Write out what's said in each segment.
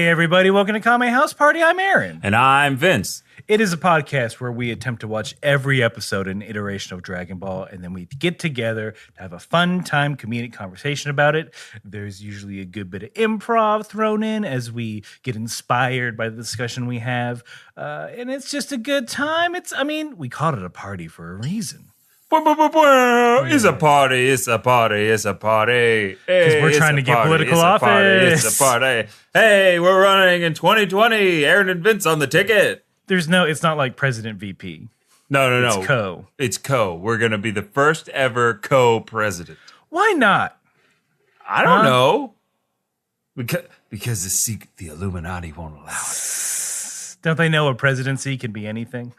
everybody. Welcome to Kame House Party. I'm Aaron. And I'm Vince. It is a podcast where we attempt to watch every episode and iteration of Dragon Ball, and then we get together to have a fun time comedic conversation about it. There's usually a good bit of improv thrown in as we get inspired by the discussion we have. And it's just a good time. We called it a party for a reason. It's a party, it's a party, it's a party. Because we're trying to get political office. It's a party. Hey, we're running in 2020. Aaron and Vince on the ticket. It's not like President VP. No. It's co. It's co. We're going to be the first ever co-president. Why not? I don't know. Because the Illuminati won't allow it. Don't they know a presidency can be anything?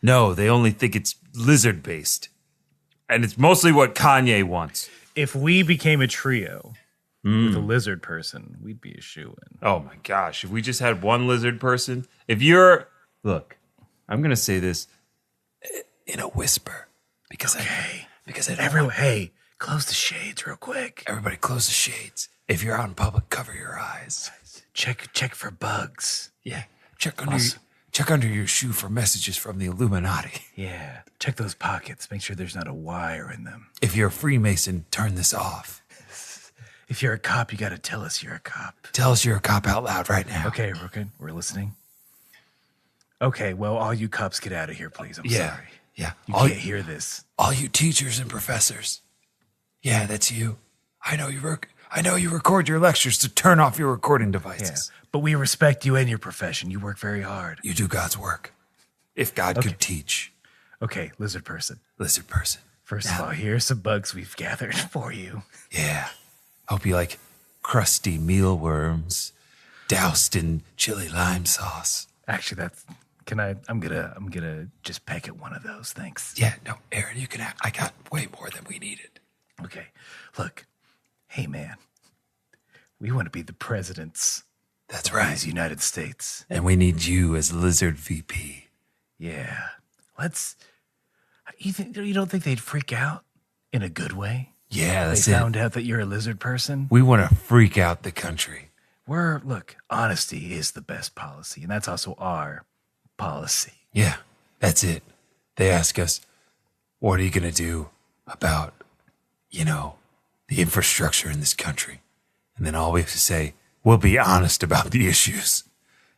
No, they only think it's lizard-based. And it's mostly what Kanye wants. If we became a trio with a lizard person, we'd be a shoo-in. Oh my gosh, if we just had one lizard person. Look, I'm going to say this in a whisper. Because Everyone, hey, close the shades real quick. Everybody close the shades. If you're out in public, cover your eyes. Check for bugs. Yeah, check under your shoe for messages from the Illuminati. Yeah, check those pockets. Make sure there's not a wire in them. If you're a Freemason, turn this off. If you're a cop, you got to tell us you're a cop. Tell us you're a cop out loud right now. Okay, we're listening. Okay, well, all you cops get out of here, please. I'm sorry. Yeah. You can't hear this. All you teachers and professors. Yeah, that's you. I know you record your lectures, to turn off your recording devices. Yeah, but we respect you and your profession. You work very hard. You do God's work. If God could teach. Okay, lizard person. First of all, here's some bugs we've gathered for you. Yeah. Hope you like crusty mealworms doused in chili lime sauce. Actually, I'm gonna just peck at one of those. Thanks. Yeah, no, Aaron, you can have. I got way more than we needed. Okay, look, hey man, we want to be the presidents. That's right. These United States, and we need you as Lizard VP. Yeah, you don't think they'd freak out in a good way? Yeah, that's they found out that you're a lizard person. We want to freak out the country. Honesty is the best policy, and that's also our policy. Yeah, that's it. They ask us, what are you going to do about, the infrastructure in this country? And then all we have to say, we'll be honest about the issues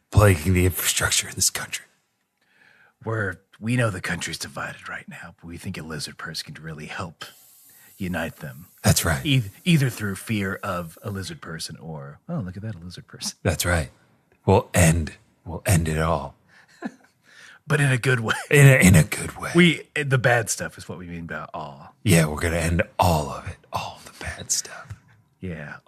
plaguing the infrastructure in this country. We know the country's divided right now, but we think a lizard person can really help unite them. That's right. Either through fear of a lizard person or, oh, look at that, a lizard person. That's right. We'll end it all. But in a good way. In a good way. The bad stuff is what we mean by all. Yeah, we're going to end all of it. All the bad stuff. Yeah.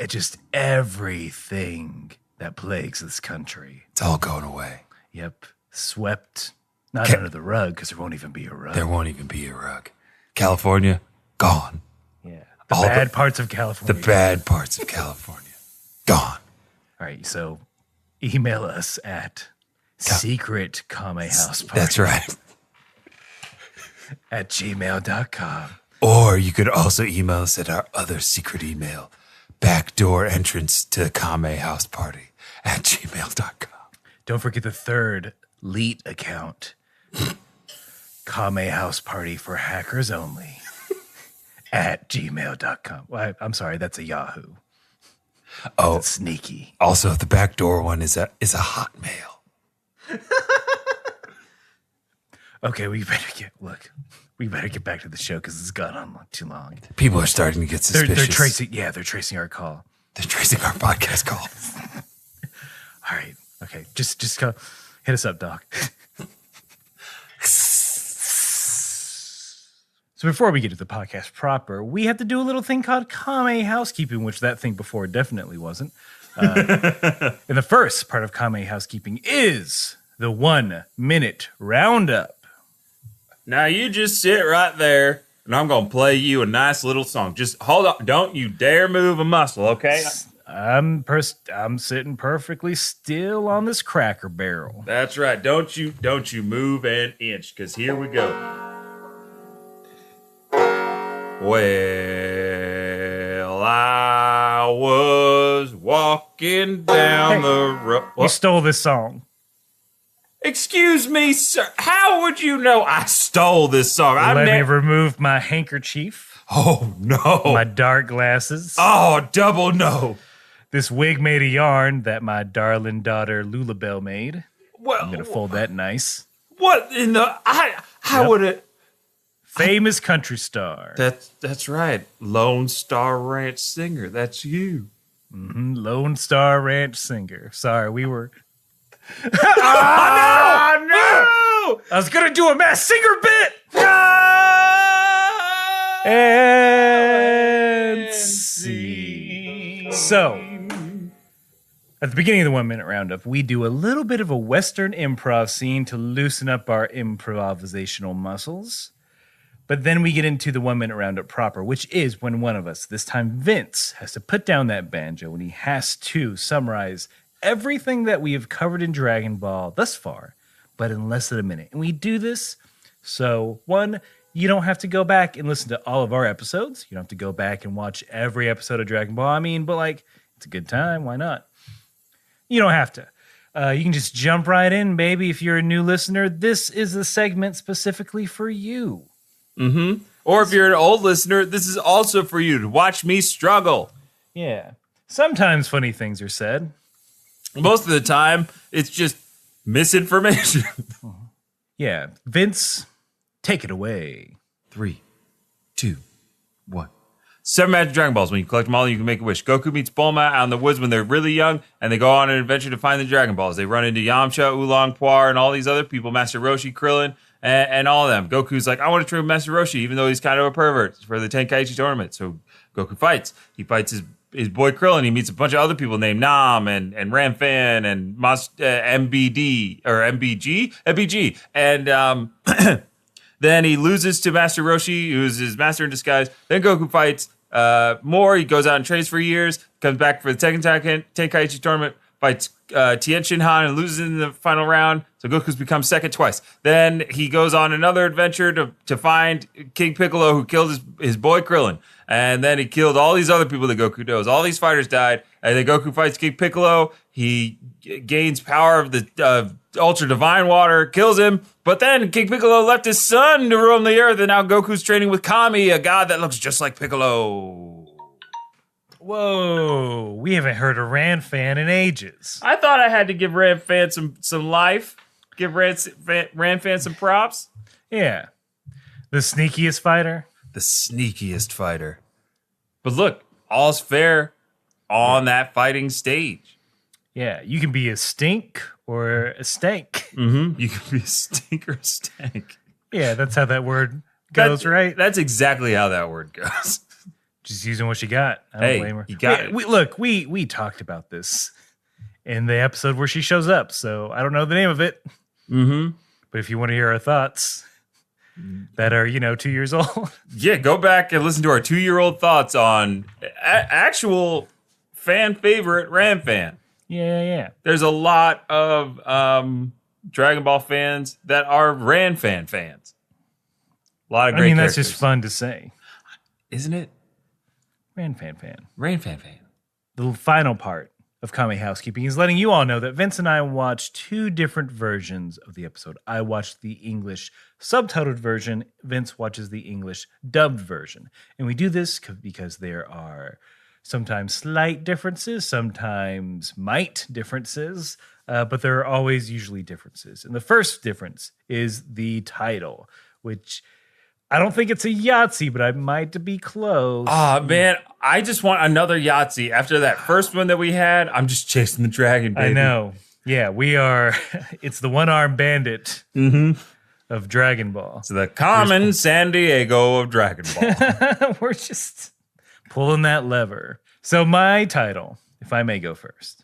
Just everything that plagues this country. It's all going away. Yep. Swept. Not under the rug, because there won't even be a rug. There won't even be a rug. California, gone. Yeah. The bad parts of California. The bad parts of California. Gone. All right. So email us at secret Kame House Party. That's right. at gmail.com. Or you could also email us at our other secret email, backdoor entrance to Kame House Party at gmail.com. Don't forget the third leet account, Kame House Party for hackers only at gmail.com. Well, I'm sorry, that's a Yahoo. Oh, that's sneaky. Also, the backdoor one is a Hotmail. Okay, we better get back to the show because it's gone on too long. People are starting to get suspicious. They're tracing our call. They're tracing our podcast call. All right. Okay. Just go hit us up, Doc. So before we get to the podcast proper, we have to do a little thing called Kame housekeeping, which that thing before definitely wasn't. And the first part of Kame housekeeping is the 1 minute roundup. Now you just sit right there, and I'm going to play you a nice little song. Just hold on. Don't you dare move a muscle, okay? I'm sitting perfectly still on this Cracker Barrel. That's right. Don't you move an inch, because here we go. Well, I I was walking down the road. You stole this song. Excuse me, sir. How would you know I stole this song? Let me remove my handkerchief. Oh, no. My dark glasses. Oh, double no. This wig made of yarn that my darling daughter Lulabelle made. Well, I'm going to fold that nice. What in the... How would it... Famous country star. That's right. Lone Star Ranch singer. That's you. Mm-hmm. Lone Star Ranch singer. Sorry, we were... Oh, no! I was going to do a Masked Singer bit! No! And see. So, at the beginning of the 1 minute roundup, we do a little bit of a Western improv scene to loosen up our improvisational muscles. But then we get into the 1 minute roundup proper, which is when one of us, this time Vince, has to put down that banjo and he has to summarize everything that we have covered in Dragon Ball thus far, but in less than a minute. And we do this so, one, you don't have to go back and listen to all of our episodes. You don't have to go back and watch every episode of Dragon Ball. I mean, but like, it's a good time. Why not? You don't have to. You can just jump right in, baby. If you're a new listener, this is a segment specifically for you. Mm-hmm. Or if you're an old listener, this is also for you to watch me struggle. Yeah. Sometimes funny things are said. Most of the time, it's just misinformation. Yeah. Vince, take it away. 3, 2, 1. 7 magic Dragon Balls. When you collect them all, you can make a wish. Goku meets Bulma out in the woods when they're really young, and they go on an adventure to find the Dragon Balls. They run into Yamcha, Oolong, Puar, and all these other people, Master Roshi, Krillin, and all of them. Goku's like, I want to train with Master Roshi, even though he's kind of a pervert. It's for the Tenkaichi tournament. So Goku fights. He fights his boy Krillin. He meets a bunch of other people named Nam and Ramfan and MBD or MBG. And then he loses to Master Roshi, who's his master in disguise. Then Goku fights more. He goes out and trains for years, comes back for the Tenkaichi tournament, fights Tien Shinhan and loses in the final round. So Goku's become second twice. Then he goes on another adventure to find King Piccolo, who killed his boy Krillin. And then he killed all these other people that Goku knows. All these fighters died. And then Goku fights King Piccolo. He gains power of the Ultra Divine Water, kills him. But then King Piccolo left his son to roam the earth. And now Goku's training with Kame, a god that looks just like Piccolo. Whoa, we haven't heard a Ran fan in ages. I thought I had to give Ran fan some life. Give Ran fan some props. Yeah. The sneakiest fighter. The sneakiest fighter. But look, all's fair on that fighting stage. Yeah, you can be a stink or a stank. Mm-hmm. You can be a stink or a stank. Yeah, that's how that word goes, right? That's exactly how that word goes. Just using what you got. I don't blame her. You got it. We talked about this in the episode where she shows up, so I don't know the name of it. Mm-hmm. But if you want to hear our thoughts that are, 2 years old. Yeah, go back and listen to our 2-year-old thoughts on actual fan favorite Ram fan. Yeah. There's a lot of Dragon Ball fans that are Ran fans. A lot of great characters. That's just fun to say. Isn't it? Ran fan. Ran fan. The final part of Kame Housekeeping is letting you all know that Vince and I watched 2 different versions of the episode. I watched the English subtitled version. Vince watches the English dubbed version. And we do this because there are sometimes slight differences, sometimes might differences, but there are always usually differences. And the first difference is the title, which I don't think it's a Yahtzee, but I might be close. Oh, man, I just want another Yahtzee. After that first one that we had, I'm just chasing the dragon, baby. I know. Yeah, we are. It's the one-armed bandit of Dragon Ball. It's the common San Diego of Dragon Ball. We're just pulling that lever. So my title, if I may go first,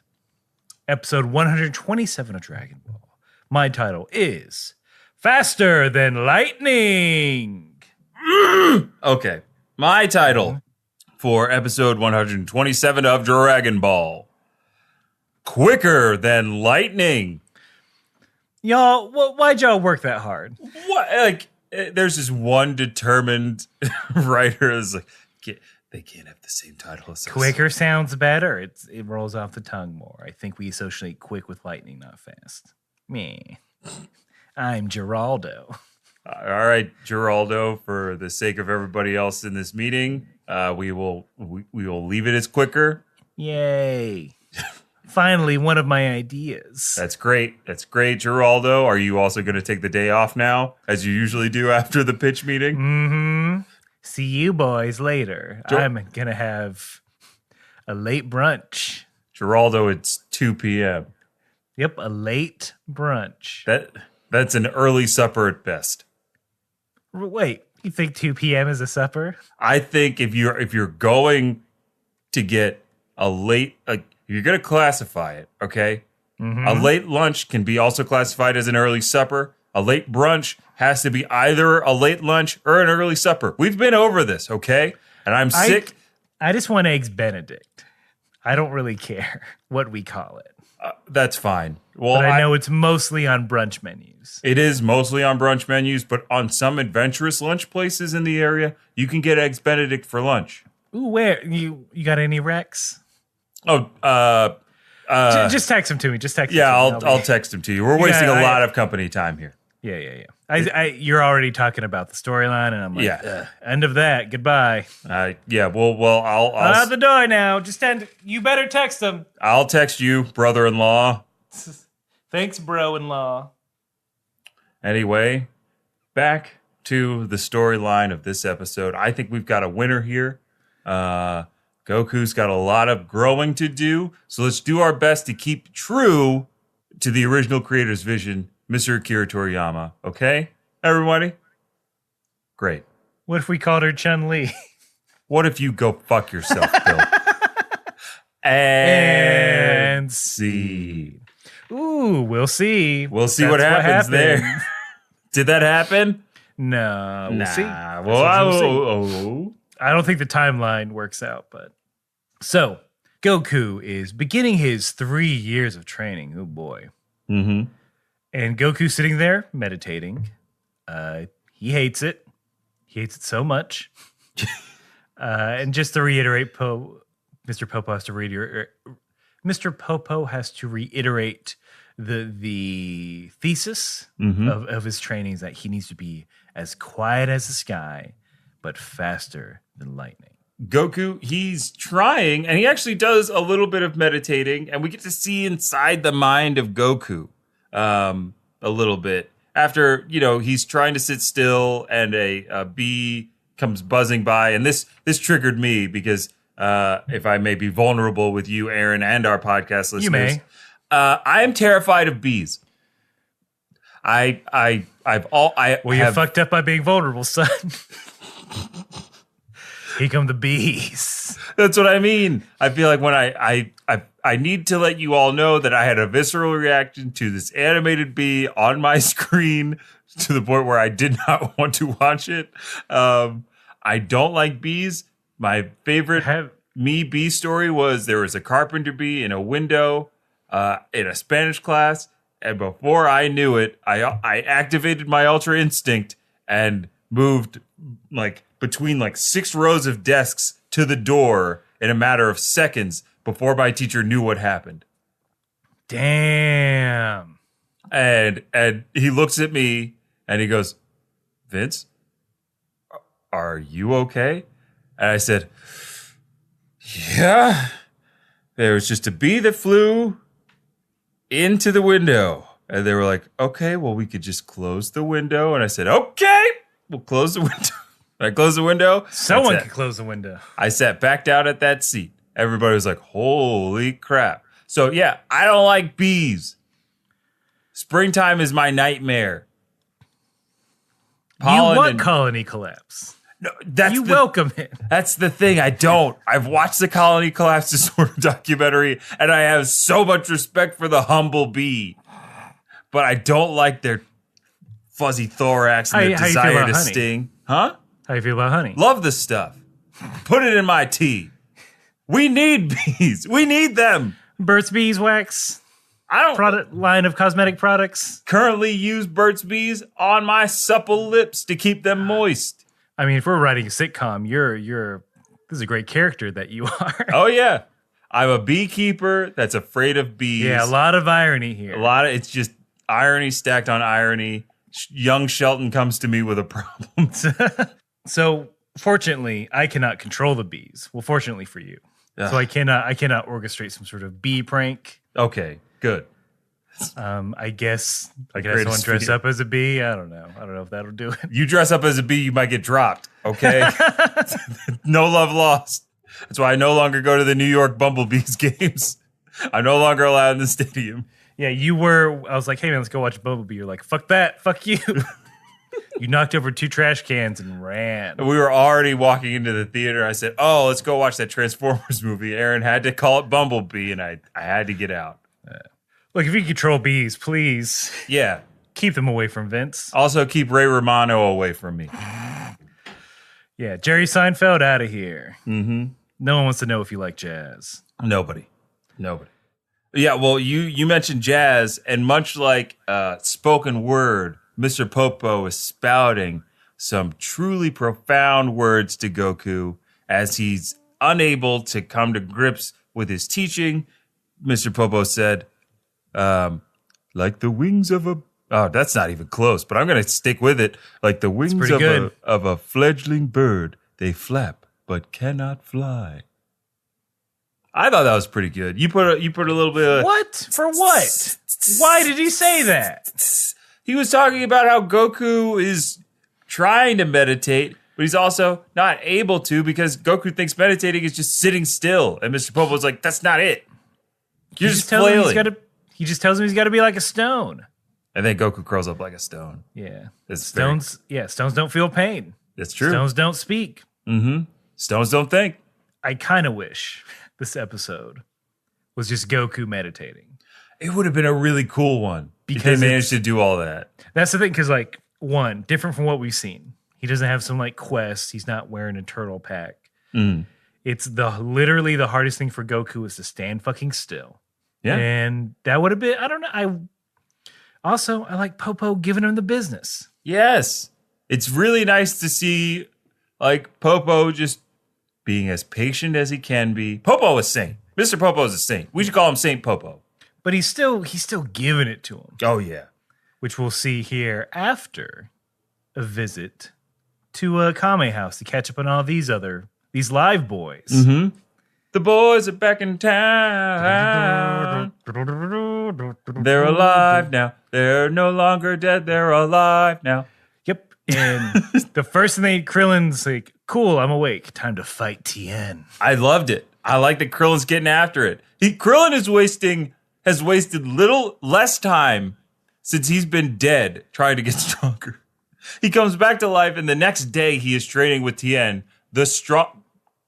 episode 127 of Dragon Ball. My title is Faster Than Lightning. Okay, my title for episode 127 of Dragon Ball. Quicker Than Lightning. Y'all, why'd y'all work that hard? What? Like, there's this one determined writer that's like, They can't have the same title as us. Quicker sounds better. It rolls off the tongue more. I think we associate quick with lightning, not fast. Me. I'm Geraldo. All right, Geraldo, for the sake of everybody else in this meeting, we will leave it as quicker. Yay. Finally, one of my ideas. That's great. That's great, Geraldo. Are you also going to take the day off now, as you usually do after the pitch meeting? Mm-hmm. See you boys later. I'm going to have a late brunch. Geraldo, it's 2 p.m. Yep, a late brunch. That's an early supper at best. Wait, you think 2 p.m. is a supper? I think if you're going to get a late, if you're going to classify it, okay? Mm-hmm. A late lunch can be also classified as an early supper. A late brunch has to be either a late lunch or an early supper. We've been over this, okay? And I'm sick. I just want Eggs Benedict. I don't really care what we call it. That's fine. Well, but I know it's mostly on brunch menus. It is mostly on brunch menus, but on some adventurous lunch places in the area, you can get Eggs Benedict for lunch. Ooh, where? You got any recs? Oh, just text them to me. Just text. Yeah, I'll text them to you. We're wasting a lot of company time here. Yeah. You're already talking about the storyline, and I'm like, end of that. Goodbye. Yeah. Well, I'll out the door now. Just end. You better text them. I'll text you, brother-in-law. Thanks, bro-in-law. Anyway, back to the storyline of this episode. I think we've got a winner here. Goku's got a lot of growing to do, so let's do our best to keep true to the original creator's vision, Mr. Akira Toriyama. Okay, everybody? Great. What if we called her Chun-Li? What if you go fuck yourself, Bill? and see. Ooh, we'll see. We'll see what happens there. Did that happen? No, we'll see. Well, I don't think the timeline works out, but so Goku is beginning his 3 years of training. Oh boy. Mm-hmm. And Goku's sitting there meditating. He hates it. He hates it so much. And just to reiterate, Mr. Popo has to reiterate the thesis of his training is that he needs to be as quiet as the sky, but faster than lightning. Goku, he's trying, and he actually does a little bit of meditating, and we get to see inside the mind of Goku a little bit. After, he's trying to sit still, and a bee comes buzzing by, and this triggered me because if I may be vulnerable with you, Aaron, and our podcast listeners, you may. I am terrified of bees. You're fucked up by being vulnerable, son. Here come the bees. That's what I mean. I feel like when I need to let you all know that I had a visceral reaction to this animated bee on my screen to the point where I did not want to watch it. I don't like bees. My favorite bee story was there was a carpenter bee in a window in a Spanish class. And before I knew it, I activated my ultra instinct and moved between 6 rows of desks to the door in a matter of seconds before my teacher knew what happened. Damn. And he looks at me and he goes, Vince, are you okay? And I said, yeah. There was just a bee that flew into the window. And they were like, okay, well, we could just close the window. And I said, okay, we'll close the window. I closed the window. Someone could close the window. I sat back down at that seat. Everybody was like, holy crap. So, yeah, I don't like bees. Springtime is my nightmare. Pollen you want colony collapse. No, welcome it. That's the thing. I don't. I've watched the Colony Collapse Disorder documentary, and I have so much respect for the humble bee. But I don't like their fuzzy thorax and their desire to sting. Huh? How you feel about honey? Love this stuff. Put it in my tea. We need bees. We need them. Burt's Beeswax. Line of cosmetic products. Currently use Burt's Bees on my supple lips to keep them moist. I mean, if we're writing a sitcom, This is a great character that you are. Oh, yeah. I'm a beekeeper that's afraid of bees. Yeah, a lot of irony here. It's just irony stacked on irony. Young Shelton comes to me with a problem. So, fortunately, I cannot control the bees. Well, fortunately for you. Ugh. So I cannot orchestrate some sort of bee prank. Okay, good. I guess Like someone greatest dress feat. up as a bee. I don't know if that'll do it. You dress up as a bee, you might get dropped, okay? No love lost. That's why I no longer go to the New York Bumblebees games. I'm no longer allowed in the stadium. Yeah, you were. I was like, hey man, let's go watch Bumblebee. You're like, fuck that, fuck you. You knocked over 2 trash cans and ran. We were already walking into the theater. I said, oh, let's go watch that Transformers movie. Aaron had to call it Bumblebee, and I had to get out. Look, if you control bees, please Yeah. keep them away from Vince. Also, keep Ray Romano away from me. Yeah, Jerry Seinfeld out of here. Mm-hmm. No one wants to know if you like jazz. Nobody. Yeah, well, you mentioned jazz, and much like spoken word, Mr. Popo is spouting some truly profound words to Goku as he's unable to come to grips with his teaching. Mr. Popo said, like the wings of a... Oh, that's not even close, but I'm going to stick with it. Like the wings of a fledgling bird, they flap but cannot fly. I thought that was pretty good. You put a little bit of... What? For what? Why did he say that? He was talking about how Goku is trying to meditate, but he's also not able to because Goku thinks meditating is just sitting still. And Mr. Popo's like, that's not it. You're just flailing. He just tells him he's got to be like a stone. And then Goku curls up like a stone. Yeah. It's Stones don't feel pain. That's true. Stones don't speak. Mm-hmm. Stones don't think. I kind of wish this episode was just Goku meditating. It would have been a really cool one Because if they managed to do all that. That's the thing, because like, one, different from what we've seen. He doesn't have some like quest. He's not wearing a turtle pack. Mm. It's literally the hardest thing for Goku is to stand fucking still. Yeah. And that would have been, I don't know. I like Popo giving him the business. Yes. It's really nice to see like Popo just being as patient as he can be. Popo is saint. Mr. Popo is a saint. We should call him Saint Popo. But he's still giving it to him. Oh, yeah. Which we'll see here after a visit to a Kame house to catch up on all these live boys. Mm-hmm. The boys are back in town. They're alive now. They're no longer dead. They're alive now. Yep. And the first thing Krillin's like, cool, I'm awake. Time to fight Tien. I loved it. I like that Krillin's getting after it. Krillin has wasted less time since he's been dead trying to get stronger. He comes back to life, and the next day he is training with Tien,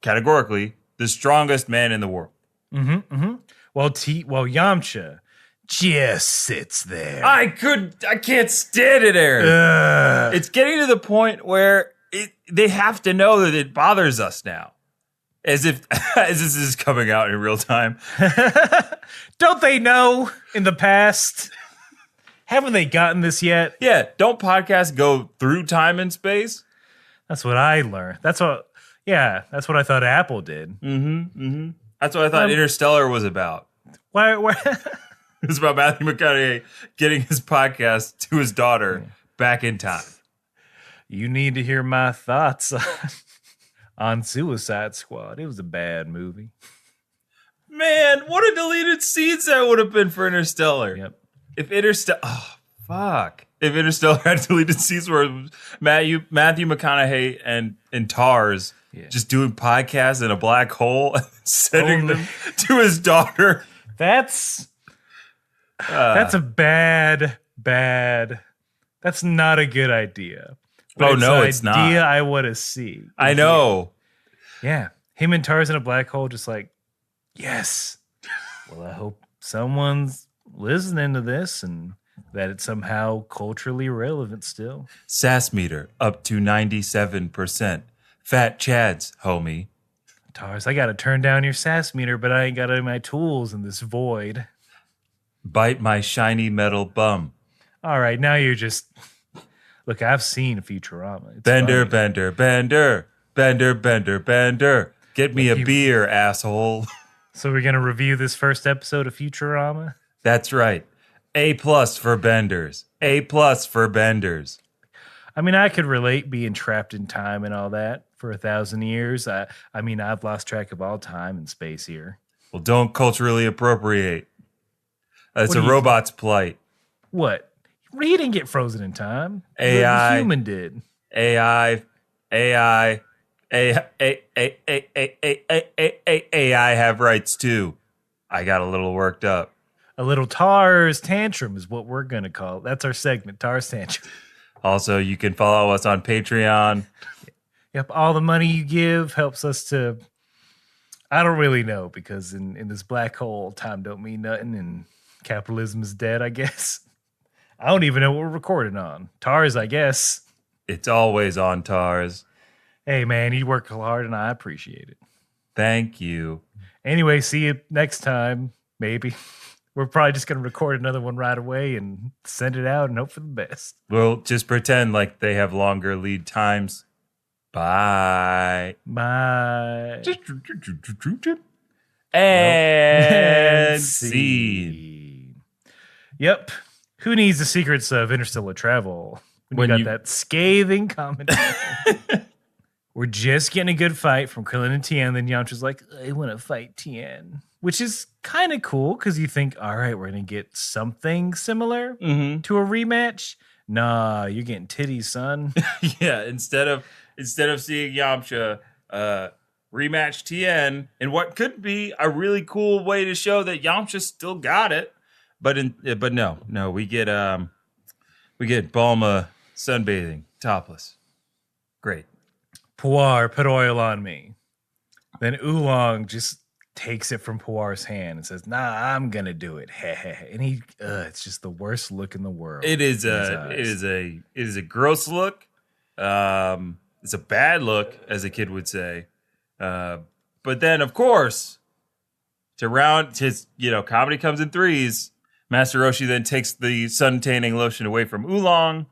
categorically, the strongest man in the world. Mm-hmm, mm-hmm. While Yamcha just sits there. I can't stand it, Aaron. It's getting to the point where they have to know that it bothers us now. As if this is coming out in real time. Don't they know in the past? Haven't they gotten this yet? Yeah, don't podcasts go through time and space? That's what I learned. That's what I thought Apple did. Mm-hmm, mm-hmm. That's what I thought Interstellar was about. Why? It was about Matthew McConaughey getting his podcast to his daughter back in time. You need to hear my thoughts on Suicide Squad. It was a bad movie. Man, what a deleted scenes that would have been for Interstellar. Yep. If Interstellar had deleted scenes where it was Matthew McConaughey and TARS just doing podcasts in a black hole and sending them to his daughter. That's a bad. That's not a good idea. But it's not. Idea I want to see. I know. Yeah, him and Tars in a black hole, just like, yes. Well, I hope someone's listening to this and that it's somehow culturally relevant still. SAS meter up to 97%. Fat Chads, homie. Tars, I got to turn down your SAS meter, but I ain't got any of my tools in this void. Bite my shiny metal bum. All right, now you're just... Look, I've seen Futurama. It's Bender, funny. bender, bender. Bender, bender, bender. Get me a beer, asshole. So we're going to review this first episode of Futurama? That's right. A+ for benders. A+ for benders. I mean, I could relate being trapped in time and all that for 1,000 years. I mean, I've lost track of all time and space here. Well, don't culturally appropriate. That's a robot's plight. What? He didn't get frozen in time. AI. The human did. AI have rights too. I got a little worked up. A little Tar's Tantrum is what we're going to call it. That's our segment, Tar's Tantrum. Also, you can follow us on Patreon. Yep, all the money you give helps us to... I don't really know, because in this black hole, time don't mean nothing, and capitalism is dead, I guess. I don't even know what we're recording on. Tars, I guess. It's always on Tars. Hey, man, you work hard, and I appreciate it. Thank you. Anyway, see you next time, maybe. We're probably just going to record another one right away and send it out and hope for the best. We'll just pretend like they have longer lead times. Bye. Bye. And scene. Yep. Who needs the secrets of interstellar travel when you got that scathing commentary? We're just getting a good fight from Krillin and Tien. Then Yamcha's like, I want to fight Tien. Which is kind of cool because you think, all right, we're going to get something similar to a rematch. Nah, you're getting titties, son. Yeah, instead of seeing Yamcha rematch Tien in what could be a really cool way to show that Yamcha still got it. But no, we get Bulma sunbathing, topless. Great. Puar, put oil on me. Then Oolong just takes it from Puar's hand and says, nah, I'm gonna do it. And he it's just the worst look in the world. It is a gross look. It's a bad look, as a kid would say. But then of course, comedy comes in threes. Master Roshi then takes the sun tanning lotion away from Oolong.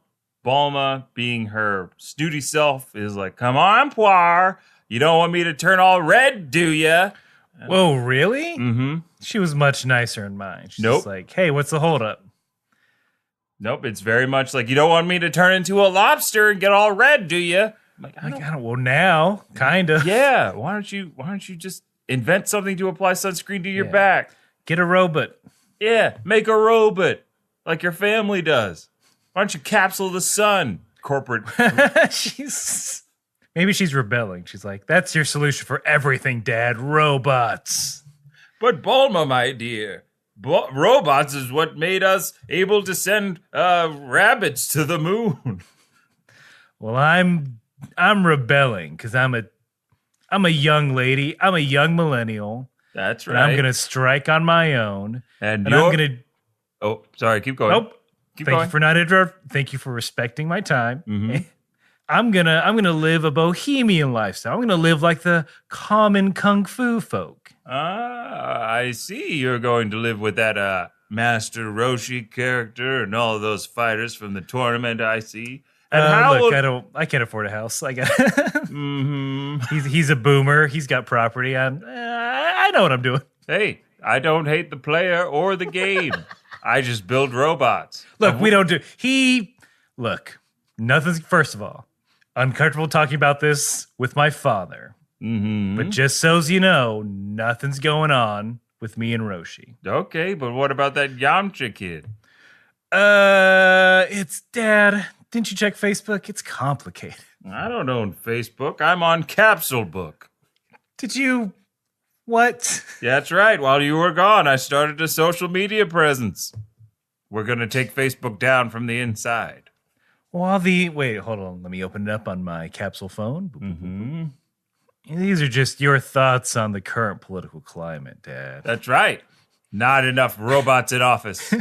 Bulma, being her snooty self, is like, come on, Puar. You don't want me to turn all red, do ya? Whoa, really? Mm-hmm. She was much nicer in mine. She's Nope. just like, hey, what's the holdup? Nope, it's very much like, you don't want me to turn into a lobster and get all red, do you? I'm like, I don't. Well, now, kind of. Yeah, why don't you just invent something to apply sunscreen to your back? Get a robot. Yeah, make a robot like your family does. Why don't you capsule the sun, corporate? Maybe she's rebelling. She's like, that's your solution for everything, Dad. Robots. But Bulma, my dear, robots is what made us able to send rabbits to the moon. Well, I'm rebelling because I'm a young lady. I'm a young millennial. That's right. And I'm gonna strike on my own. And I'm gonna. Oh, sorry. Keep going. Nope. Thank you for not interrupting. Thank you for respecting my time. Mm-hmm. I'm gonna live a bohemian lifestyle. I'm gonna live like the common kung fu folk. I see. You're going to live with that Master Roshi character and all of those fighters from the tournament. I see. And I can't afford a house. I got. He's a boomer. He's got property. I know what I'm doing. Hey, I don't hate the player or the game. I just build robots. Look, we don't do. Nothing's. First of all, uncomfortable talking about this with my father. Mm-hmm. But just so's you know, nothing's going on with me and Roshi. Okay, but what about that Yamcha kid? It's Dad. Didn't you check Facebook? It's complicated. I don't own Facebook. I'm on Capsule Book. Did you? What? Yeah, that's right. While you were gone, I started a social media presence. We're going to take Facebook down from the inside. Well, wait, hold on. Let me open it up on my capsule phone. Mm-hmm. These are just your thoughts on the current political climate, Dad. That's right. Not enough robots in office.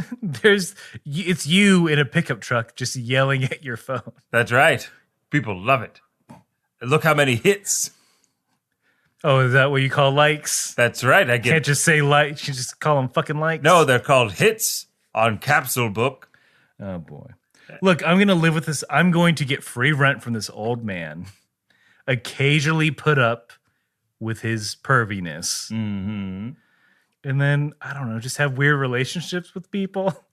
It's you in a pickup truck just yelling at your phone. That's right. People love it. And look how many hits. Oh, is that what you call likes? That's right. Can't just say likes. You just call them fucking likes. No, they're called hits on Capsule Book. Oh boy. Look, I'm going to live with this. I'm going to get free rent from this old man. Occasionally put up with his perviness. Mm-hmm. And then, I don't know, just have weird relationships with people.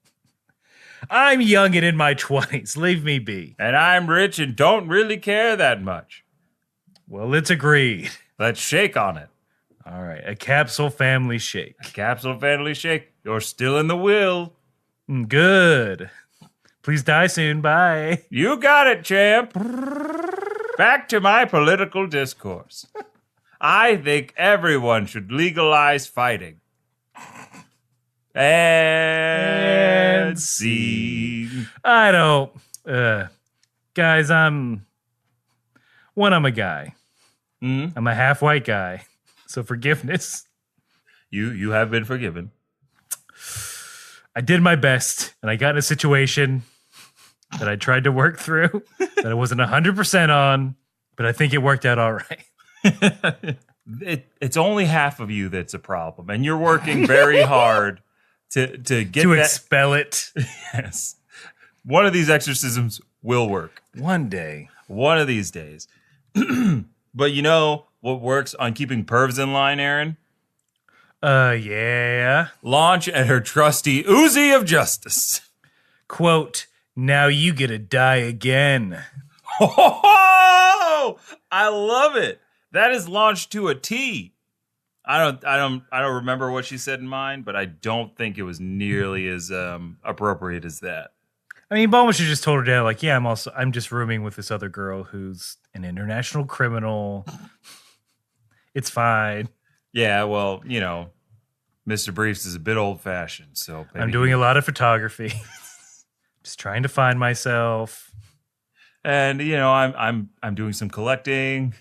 I'm young and in my 20s. Leave me be. And I'm rich and don't really care that much. Well, it's agreed. Let's shake on it. All right, a capsule family shake. A capsule family shake. You're still in the will. Good. Please die soon. Bye. You got it, champ. Back to my political discourse. I think everyone should legalize fighting. And scene. I don't. Guys, I'm a guy. I'm a half white guy. So forgiveness. You have been forgiven. I did my best, and I got in a situation that I tried to work through that I wasn't 100% on, but I think it worked out all right. It's only half of you that's a problem, and you're working very hard to get to expel it. Yes. One of these exorcisms will work. One day. One of these days. But you know what works on keeping pervs in line, Aaron? Yeah. Launch at her trusty Uzi of Justice. Quote, now you get to die again. Oh, I love it. That is launched to a T. I don't remember what she said in mine, but I don't think it was nearly as appropriate as that. I mean, Bulma should just told her dad, like, yeah, I'm just rooming with this other girl who's an international criminal. It's fine. Yeah, well, you know, Mr. Briefs is a bit old-fashioned, so I'm doing a lot of photography. Just trying to find myself. And you know, I'm doing some collecting.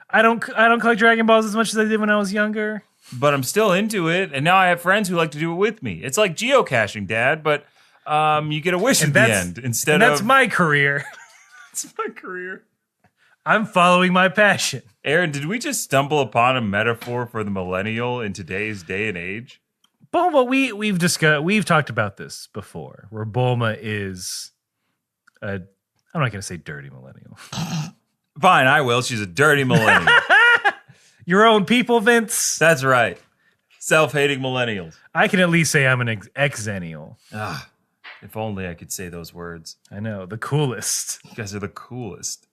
I don't collect Dragon Balls as much as I did when I was younger. But I'm still into it, and now I have friends who like to do it with me. It's like geocaching, Dad, but you get a wish at the end instead of... That's my career. That's my career. I'm following my passion. Aaron, did we just stumble upon a metaphor for the millennial in today's day and age? Bulma, we've talked about this before, where Bulma is I'm not going to say dirty millennial. Fine, I will. She's a dirty millennial. Your own people, Vince. That's right. Self-hating millennials. I can at least say I'm an exennial. Ah, if only I could say those words. I know, the coolest. You guys are the coolest.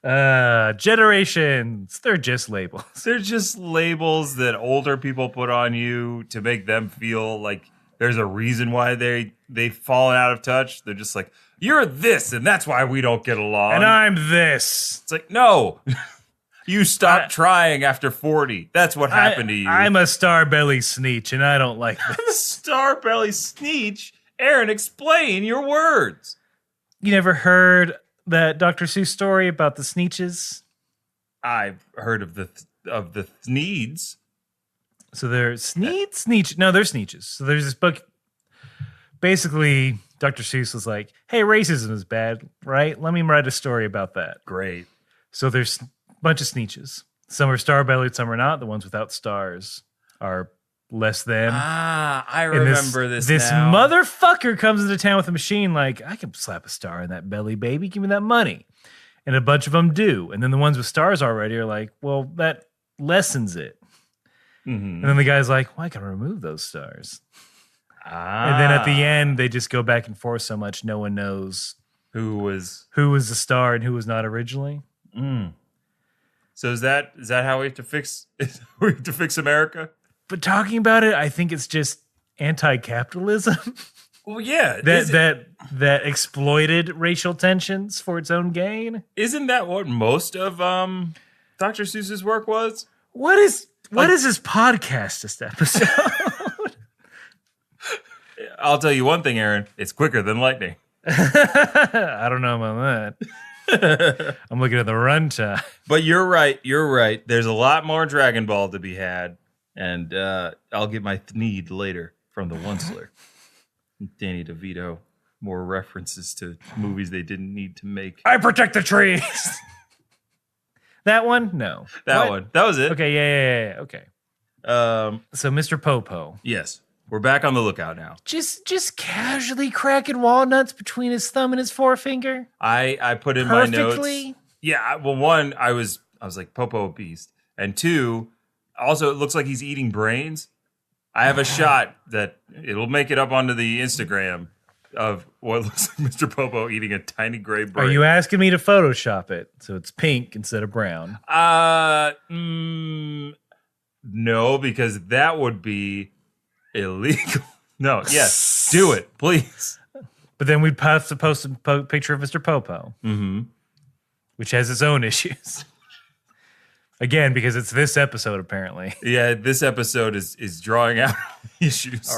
Generations. They're just labels. They're just labels that older people put on you to make them feel like there's a reason why they've fallen out of touch. They're just like, you're this, and that's why we don't get along. And I'm this. It's like, no. You stopped trying after 40. That's what happened to you. I'm a Starbelly Sneetch, and I don't like this. Starbelly Sneetch? Aaron, explain your words. You never heard that Dr. Seuss story about the Sneetches? I've heard of the Sneeds. So they're Sneetch. No, they're Sneetches. So there's this book. Basically, Dr. Seuss was like, hey, racism is bad, right? Let me write a story about that. Great. So there's a bunch of Sneetches. Some are star-bellied, some are not. The ones without stars are less than. Ah, I remember this now. Motherfucker comes into town with a machine like, I can slap a star in that belly, baby. Give me that money. And a bunch of them do. And then the ones with stars already are like, well, that lessens it. Mm-hmm. And then the guy's like, well, I can remove those stars. And then at the end, they just go back and forth so much no one knows who was the star and who was not originally. Mm. So is that how we have to fix America? But talking about it, I think it's just anti-capitalism. Well, yeah, that exploited racial tensions for its own gain. Isn't that what most of Dr. Seuss's work was? What is this podcast? This episode. I'll tell you one thing, Aaron. It's quicker than lightning. I don't know about that. I'm looking at the runtime. But you're right. There's a lot more Dragon Ball to be had. And I'll get my need later from the Onceler. Danny DeVito. More references to movies they didn't need to make. I protect the trees. That one? No. That one. That was it. Okay, yeah. Okay. So Mr. Popo. Yes. We're back on the lookout now. Just casually cracking walnuts between his thumb and his forefinger. I put in my notes. Yeah, well, one, I was like Popo beast. And two, Also, it looks like he's eating brains. I have a shot that it'll make it up onto the Instagram of what looks like Mr. Popo eating a tiny gray brain. Are you asking me to Photoshop it so it's pink instead of brown? No, because that would be illegal. No, yes, do it, please. But then we'd have to post a picture of Mr. Popo, which has its own issues. Again, because it's this episode, apparently. Yeah, this episode is drawing out issues.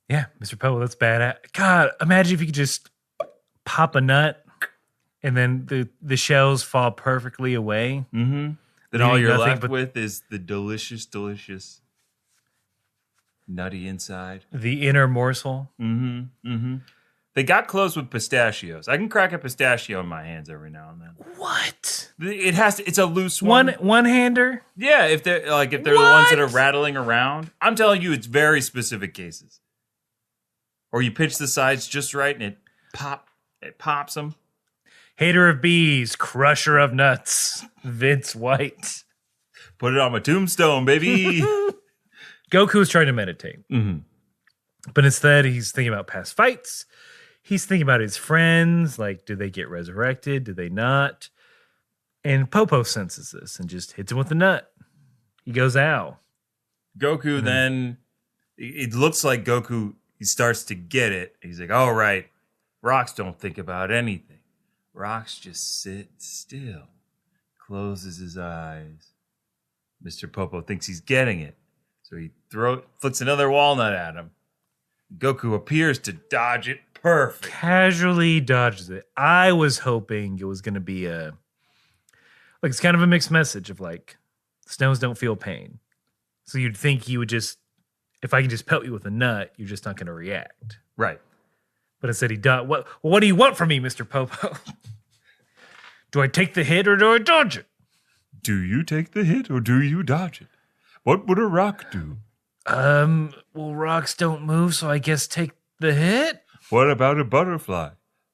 Yeah, Mr. Popo, that's bad. God, imagine if you could just pop a nut and then the shells fall perfectly away. Mm-hmm. Then all you're left with is the delicious, delicious nutty inside. The inner morsel. Mm-hmm. Mm-hmm. They got close with pistachios. I can crack a pistachio in my hands every now and then. What? It has to. It's a loose one. One-hander? Yeah, if they're the ones that are rattling around. I'm telling you, it's very specific cases. Or you pitch the sides just right and it pops them. Hater of bees, crusher of nuts, Vince White. Put it on my tombstone, baby. Goku is trying to meditate. Mm-hmm. But instead, he's thinking about past fights. He's thinking about his friends. Like, did they get resurrected? Did they not? And Popo senses this and just hits him with the nut. He goes, ow. Goku then, it looks like Goku, he starts to get it. He's like, all right, rocks don't think about anything. Rocks just sit still. Closes his eyes. Mr. Popo thinks he's getting it. So he flicks another walnut at him. Goku appears to dodge it perfect. Casually dodges it. I was hoping it was going to be it's kind of a mixed message of like, stones don't feel pain. So you'd think he would just, if I can just pelt you with a nut, you're just not going to react. Right. But instead he dodged. What do you want from me, Mr. Popo? Do I take the hit or do I dodge it? Do you take the hit or do you dodge it? What would a rock do? Well, rocks don't move, so I guess take the hit? What about a butterfly?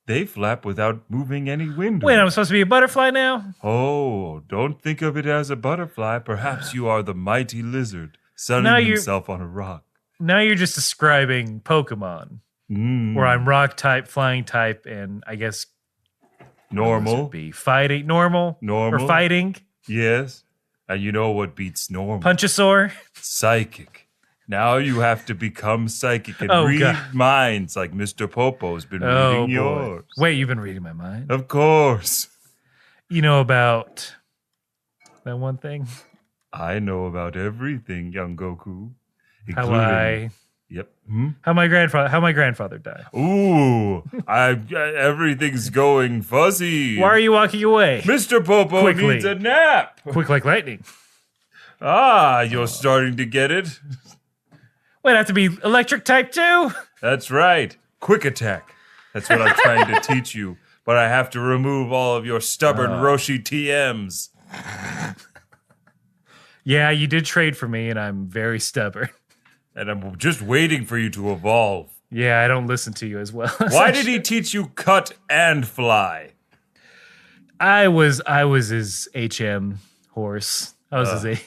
They flap without moving any wind. Wait, I'm supposed to be a butterfly now? Oh, don't think of it as a butterfly. Perhaps you are the mighty lizard sunning himself on a rock. Now you're just describing Pokemon. Where I'm rock type, flying type, and I guess normal. Be fighting, normal? Or fighting? Yes. And you know what beats normal? Punchosaur? Psychic. Now you have to become psychic and read minds like Mr. Popo's been reading yours. Wait, you've been reading my mind? Of course. You know about that one thing? I know about everything, young Goku. Yep. How my grandfather died. Ooh, everything's going fuzzy. Why are you walking away? Mr. Popo needs a nap. Quick like lightning. You're starting to get it. Wait, I have to be electric type too? That's right. Quick attack. That's what I'm trying to teach you. But I have to remove all of your stubborn Roshi TMs. Yeah, you did trade for me, and I'm very stubborn. And I'm just waiting for you to evolve. Yeah, I don't listen to you as well. Why did he teach you cut and fly? I was his HM horse. I was his age.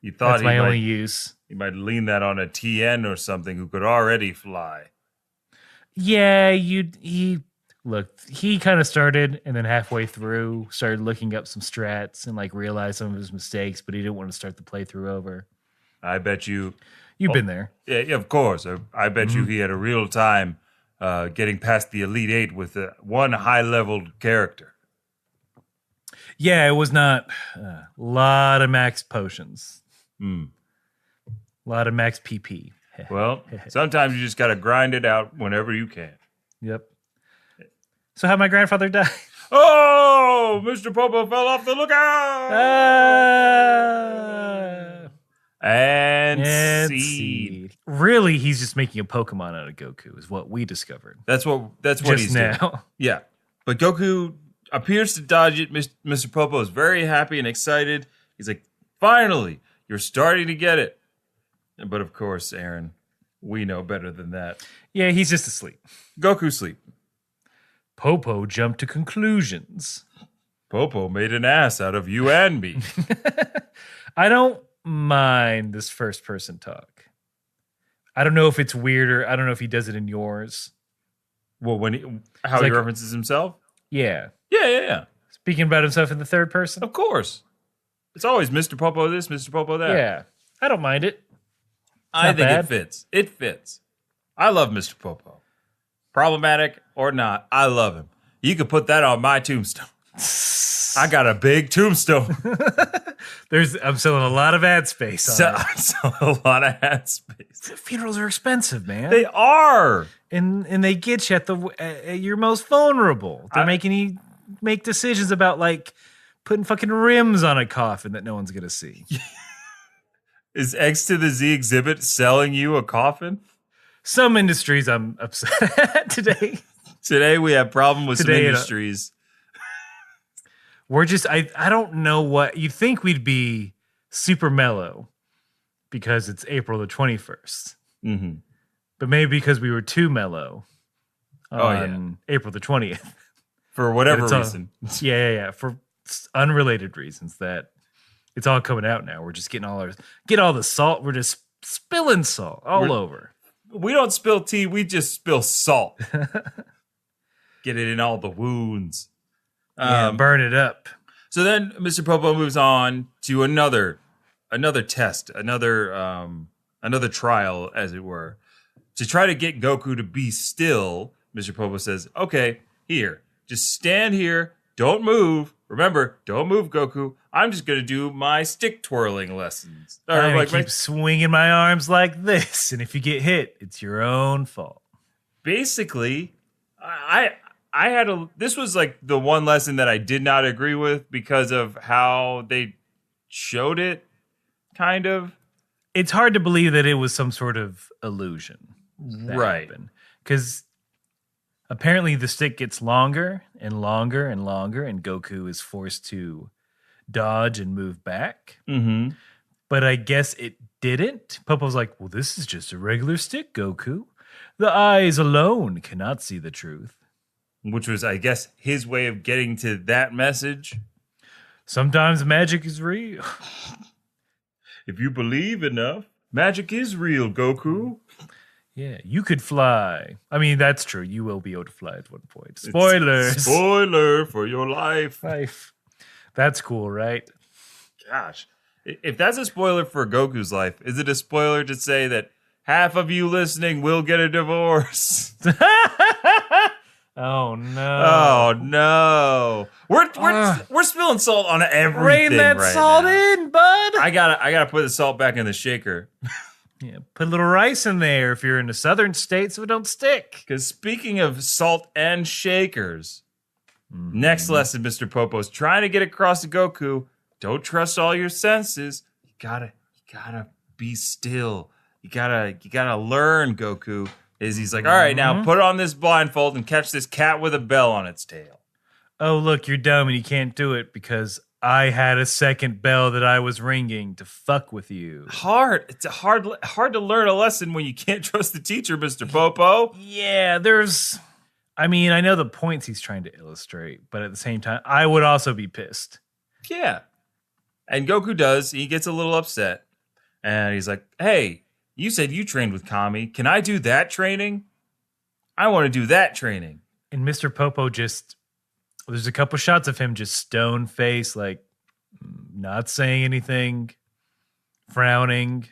You thought that's my only use. He might lean that on a TN or something who could already fly. Yeah, he kind of started and then halfway through started looking up some strats and like realized some of his mistakes, but he didn't want to start the playthrough over. I bet you... You've been there. Yeah, of course. I bet you he had a real time getting past the Elite Eight with one high-level character. Yeah, it was not a lot of max potions. A lot of max PP. Well, sometimes you just got to grind it out whenever you can. Yep. So how'd my grandfather die? Oh, Mr. Popo fell off the lookout! And seed. Really, he's just making a Pokemon out of Goku, is what we discovered. That's what he's now doing. Yeah. But Goku appears to dodge it. Mr. Popo is very happy and excited. He's like, finally, you're starting to get it. But of course, Aaron, we know better than that. Yeah, he's just asleep. Goku sleep. Popo jumped to conclusions. Popo made an ass out of you and me. I don't mind this first person talk. I don't know if it's weirder. I don't know if he does it in yours. Well, how It's he like- references himself? Yeah. Yeah. Speaking about himself in the third person. Of course. It's always Mr. Popo this, Mr. Popo that. Yeah. I don't mind it. I not think bad. it fits. It fits. I love Mr. Popo. Problematic or not, I love him. You could put that on my tombstone. I got a big tombstone. I'm selling a lot of ad space on it. So a lot of ad space. Funerals are expensive, man. They are. and they get you at your most vulnerable. They're making you make decisions about like putting fucking rims on a coffin that no one's gonna see. Is X to the Z exhibit selling you a coffin? Some industries I'm upset at today. Today we have problem with Today, some industries. We're just I don't know what you'd think we'd be super mellow because it's April the 21st. Mm-hmm. But maybe because we were too mellow on yeah. April the 20th. For whatever It's all- reason. Yeah. For unrelated reasons that it's all coming out now. We're just getting all the salt. We're just spilling salt all over. We don't spill tea, we just spill salt. Get it in all the wounds. Burn it up. So then Mr. Popo moves on to another test, another trial, as it were. To try to get Goku to be still, Mr. Popo says, okay, here, just stand here, don't move. Remember, don't move, Goku. I'm just going to do my stick twirling lessons. Or I'm gonna like keep swinging my arms like this, and if you get hit, it's your own fault. basically, this was like the one lesson that I did not agree with because of how they showed it, kind of. It's hard to believe that it was some sort of illusion. Right. Because apparently the stick gets longer and longer and longer, and Goku is forced to dodge and move back. Mm-hmm. But I guess it didn't. Popo's like, well, this is just a regular stick, Goku. The eyes alone cannot see the truth. Which was, I guess, his way of getting to that message. Sometimes magic is real. If you believe enough, magic is real, Goku. Yeah, you could fly. I mean, that's true. You will be able to fly at one point. Spoilers. Spoiler for your life. Life. That's cool, right? Gosh. If that's a spoiler for Goku's life, is it a spoiler to say that half of you listening will get a divorce? Oh no! Oh no! We're spilling salt on everything. Rain that right salt now. in, bud. I gotta put the salt back in the shaker. Yeah, put a little rice in there if you're in the southern states so it don't stick. Because speaking of salt and shakers, next lesson, Mr. Popo's trying to get across to Goku. Don't trust all your senses. You gotta be still. You gotta learn, Goku. He's like, all right, now put on this blindfold and catch this cat with a bell on its tail. Oh, look, you're dumb and you can't do it because I had a second bell that I was ringing to fuck with you. It's hard to learn a lesson when you can't trust the teacher, Mr. Popo. Yeah, I know the points he's trying to illustrate, but at the same time, I would also be pissed. Yeah. And Goku does. He gets a little upset. And he's like, hey, you said you trained with Kame. Can I do that training? I want to do that training. And Mr. Popo there's a couple shots of him just stone face, like not saying anything, frowning.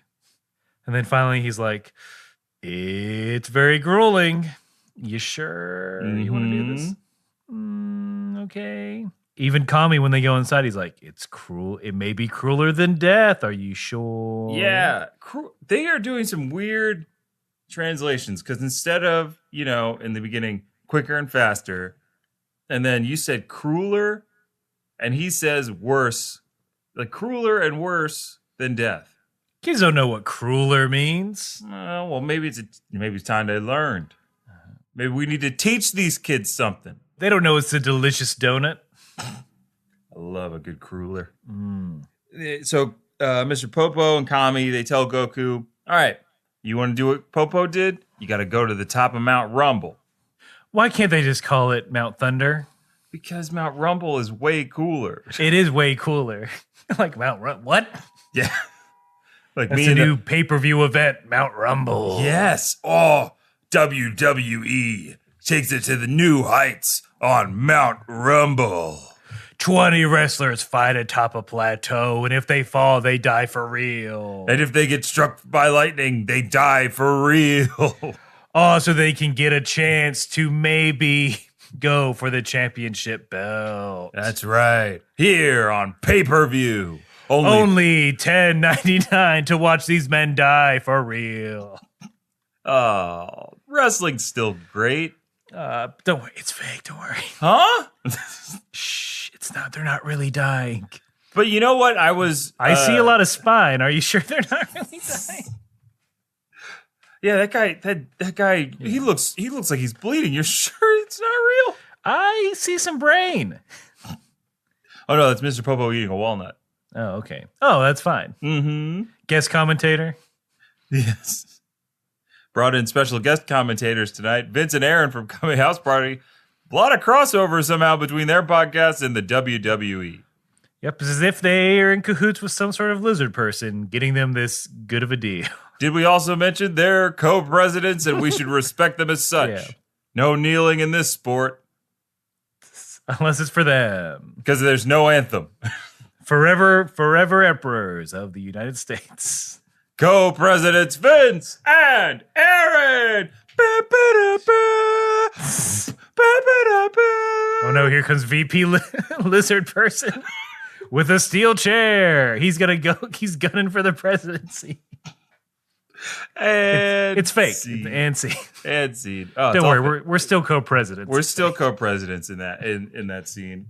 And then finally he's like, it's very grueling. You sure you want to do this? Okay. Even Kame, when they go inside, he's like, it's cruel. It may be crueler than death. Are you sure? Yeah. They are doing some weird translations because instead of, in the beginning, quicker and faster, and then you said crueler, and he says worse, like crueler and worse than death. Kids don't know what crueler means. Well, maybe it's time they learned. Maybe we need to teach these kids something. They don't know it's a delicious donut. I love a good crueler. So Mr. Popo and Kame, they tell Goku, all right, you want to do what Popo did? You got to go to the top of Mount Rumble. Why can't they just call it Mount Thunder? Because Mount Rumble is way cooler. It is way cooler. Like Mount Rumble. What? Yeah. Like That's me a and new pay-per-view event, Mount Rumble. Yes. Oh, WWE takes it to the new heights on Mount Rumble. 20 wrestlers fight atop a plateau, and if they fall, they die for real. And if they get struck by lightning, they die for real. Oh, so they can get a chance to maybe go for the championship belt. That's right. Here on pay-per-view. Only $10.99 to watch these men die for real. Oh, wrestling's still great. Don't worry, it's fake. Don't worry. Huh? Shh, it's not. They're not really dying. But you know what? I see a lot of spine. Are you sure they're not really dying? Yeah, that guy. He looks like he's bleeding. You're sure it's not real? I see some brain. Oh no, that's Mr. Popo eating a walnut. Oh, okay. Oh, that's fine. Mm-hmm. Guest commentator. Yes. Brought in special guest commentators tonight. Vince and Aaron from Kame House Party. A lot of crossover somehow between their podcast and the WWE. Yep, as if they are in cahoots with some sort of lizard person, getting them this good of a deal. Did we also mention they're co-presidents and we should respect them as such? Yeah. No kneeling in this sport. Unless it's for them. Because there's no anthem. Forever emperors of the United States. Co-presidents Vince and Aaron. Oh no, here comes VP Lizard Person with a steel chair. He's gunning for the presidency. And it's fake. scene. And scene. And scene. Oh, don't worry, we're still co-presidents. We're still co-presidents in that scene.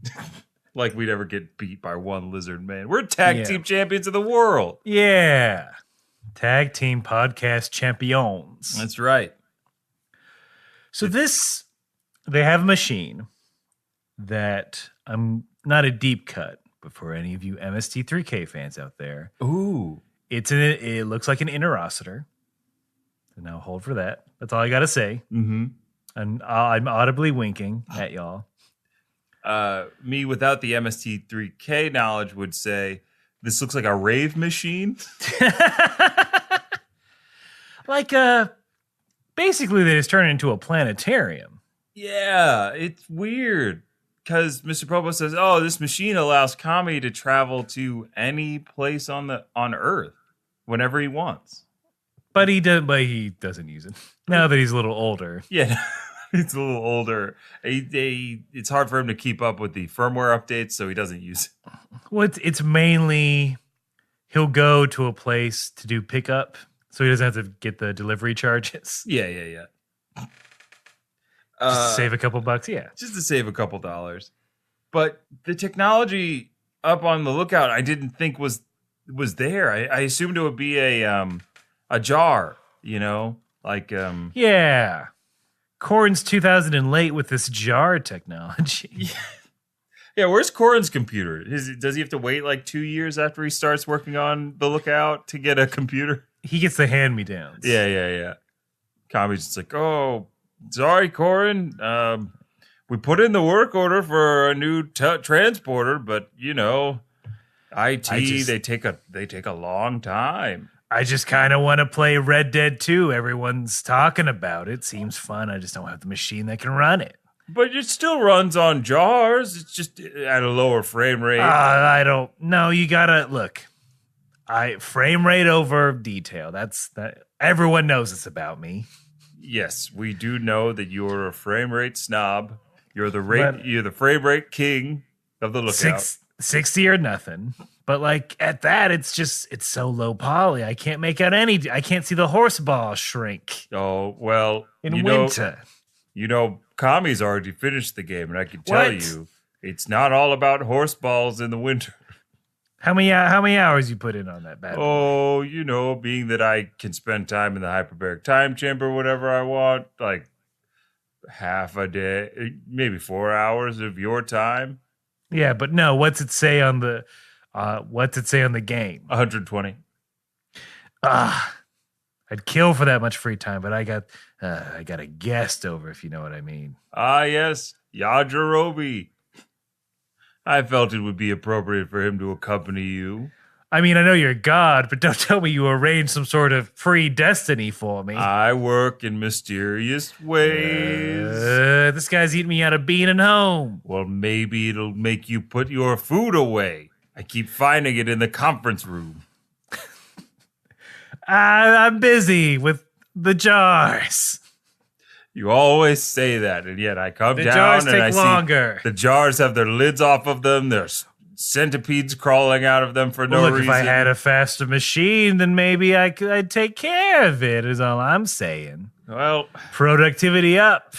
Like we'd ever get beat by one lizard man. We're tag team champions of the world. Yeah. Tag team podcast champions. That's right. So they have a machine that I'm not a deep cut, but for any of you MST3K fans out there, ooh, it looks like an interocitor. So now hold for that. That's all I got to say. Mm-hmm. And I'm audibly winking at y'all. Me without the MST3K knowledge would say this looks like a rave machine. Basically they just turn it into a planetarium. Yeah, it's weird because Mr. Popo says, "Oh, this machine allows Kame to travel to any place on Earth whenever he wants." But he doesn't use it now that he's a little older. Yeah, he's a little older. It's hard for him to keep up with the firmware updates, so he doesn't use it. Well, it's mainly he'll go to a place to do pickup, so he doesn't have to get the delivery charges. Yeah. Just to save a couple bucks, yeah. Just to save a couple dollars. But the technology up on the lookout, I didn't think was there. I assumed it would be a jar, like yeah. Corn's 2000 and late with this jar technology. Yeah, where's Corin's computer? Does he have to wait like 2 years after he starts working on the lookout to get a computer? He gets the hand-me-downs. Yeah. Kame's just like, oh, sorry, Corin. We put in the work order for a new transporter, but IT they take a long time. I just kind of want to play Red Dead 2. Everyone's talking about it. Seems fun. I just don't have the machine that can run it. But it still runs on jars. It's just at a lower frame rate. I don't know. You gotta look. Frame rate over detail. That everyone knows it's about me. Yes, we do know that you're a frame rate snob. You're the frame rate king of the lookout. 60 or nothing. But at that, it's so low poly. I can't make out I can't see the horse ball shrink. Oh, well. In winter. Kami's already finished the game, and I can tell you, it's not all about horse balls in the winter. How many hours you put in on that bad boy? Oh, being that I can spend time in the hyperbaric time chamber whenever I want, like half a day, maybe 4 hours of your time. Yeah, but no, what's it say on the game? 120. I'd kill for that much free time, but I got a guest over, if you know what I mean. Ah, yes, Yajirobe. I felt it would be appropriate for him to accompany you. I mean, I know you're God, but don't tell me you arranged some sort of pre-destiny for me. I work in mysterious ways. This guy's eating me out of being at home. Well, maybe it'll make you put your food away. I keep finding it in the conference room. I'm busy with the jars. You always say that, and yet I come The down jars and take I longer. see the jars have their lids off of them. There's centipedes crawling out of them for no Look, reason. if I had a faster machine, then maybe I'd take care of it, is all I'm saying. Well, Productivity up.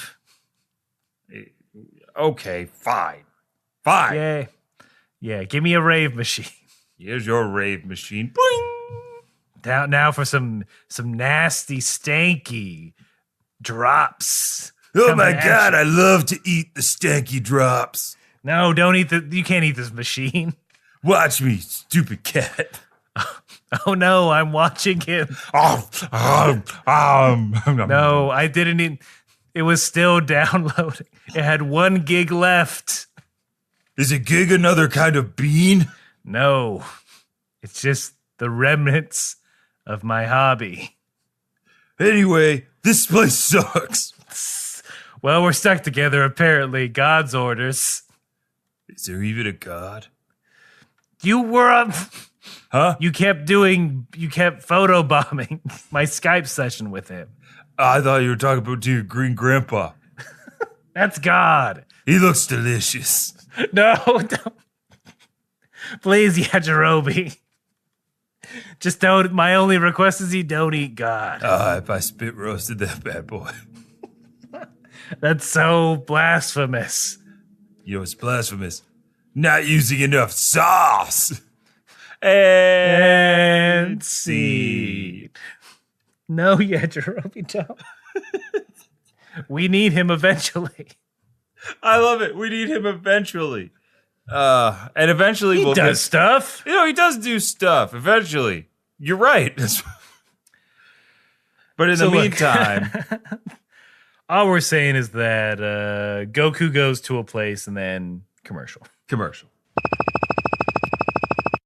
okay, fine. Fine. Yay. Yeah, give me a rave machine. Here's your rave machine. Boing! Now for some nasty, stanky drops. Oh Coming my at God, you. I love to eat the stanky drops. No, don't eat you can't eat this machine. Watch me, stupid cat. Oh no, I'm watching him. No, No, I didn't eat. It was still downloading. It had 1 gig left. Is a gig another kind of bean? No, it's just the remnants of my hobby. Anyway, this place sucks. Well, we're stuck together, apparently. God's orders. Is there even a god? You were Huh? You kept photobombing my Skype session with him. I thought you were talking about your green grandpa. That's God. He looks delicious. No, don't. Please, Yajirobe. Just don't. My only request is you don't eat God. If I spit roasted that bad boy. That's so blasphemous. You know, it's blasphemous. Not using enough sauce. And seed. No, Yajirobe, don't. We need him eventually. I love it. We need him eventually. And eventually He we'll does get... stuff. You know, he does do stuff eventually. You're right. But in the So look. meantime... All we're saying is that Goku goes to a place and then commercial. Commercial.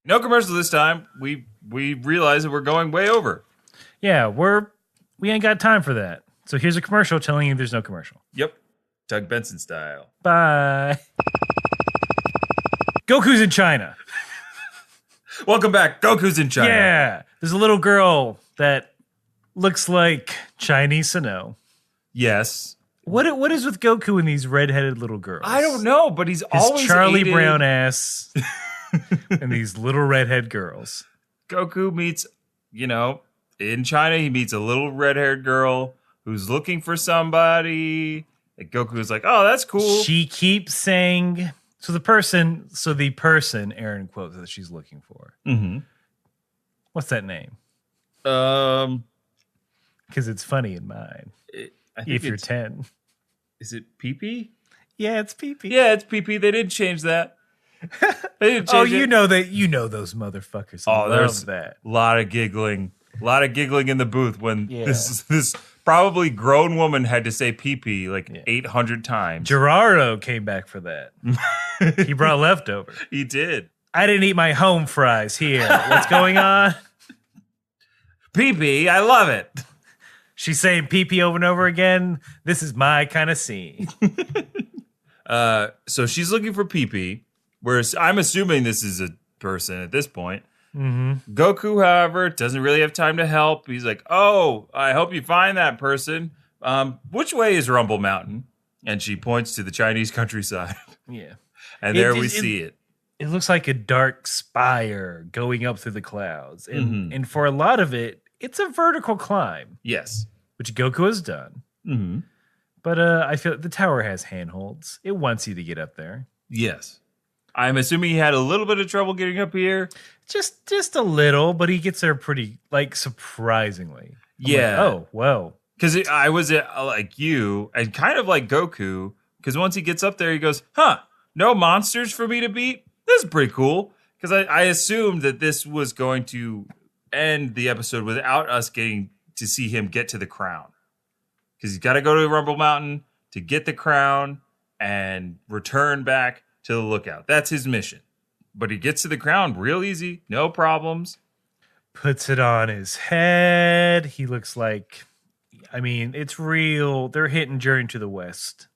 No commercial this time. We realize that we're going way over. Yeah, we ain't got time for that. So here's a commercial telling you there's no commercial. Yep. Doug Benson style. Bye. Goku's in China. Welcome back. Goku's in China. Yeah. There's a little girl that looks like Chinese Sano. Yes. What is with Goku and these redheaded little girls? I don't know, but he's His always Charlie aided- Brown ass and these little redhead girls. Goku meets, in China, he meets a little red-haired girl who's looking for somebody. And Goku is like, oh, that's cool. She keeps saying, so the person, Aaron quotes that she's looking for. Mm-hmm. What's that name? I Because it's funny in mine. think If you're it's- 10. Is it Pee-Pee? Yeah, it's pee-pee. Yeah, it's Pee-Pee. They did change that. They did change Oh, it. you know those motherfuckers. Oh, Love there's that. a lot of giggling. A lot of giggling in the booth when Yeah. this probably grown woman had to say pee-pee like 800 times. Gerardo came back for that. He brought leftover. He did. I didn't eat my home fries here. What's going on? Pee-pee, I love it. She's saying pee-pee over and over again. This is my kind of scene. So she's looking for pee-pee, whereas I'm assuming this is a person at this point. Mm-hmm. Goku, however, doesn't really have time to help. He's like, oh, I hope you find that person. Which way is Rumble Mountain? And she points to the Chinese countryside. Yeah. And there we see it. It looks like a dark spire going up through the clouds. And for a lot of it, it's a vertical climb, Yes. which Goku has done. Mm-hmm. But I feel the tower has handholds. It wants you to get up there. Yes. I'm assuming he had a little bit of trouble getting up here. Just a little, but he gets there pretty, surprisingly. I'm Yeah. like, oh, whoa. Because I was like you and kind of like Goku. Because once he gets up there, he goes, no monsters for me to beat? This is pretty cool. Because I assumed that this was going to end the episode without us getting to see him get to the crown. Because he's got to go to Rumble Mountain to get the crown and return back to the lookout. That's his mission. But he gets to the crown real easy, no problems. Puts it on his head. He looks like, I mean, it's real. They're hitting Journey to the West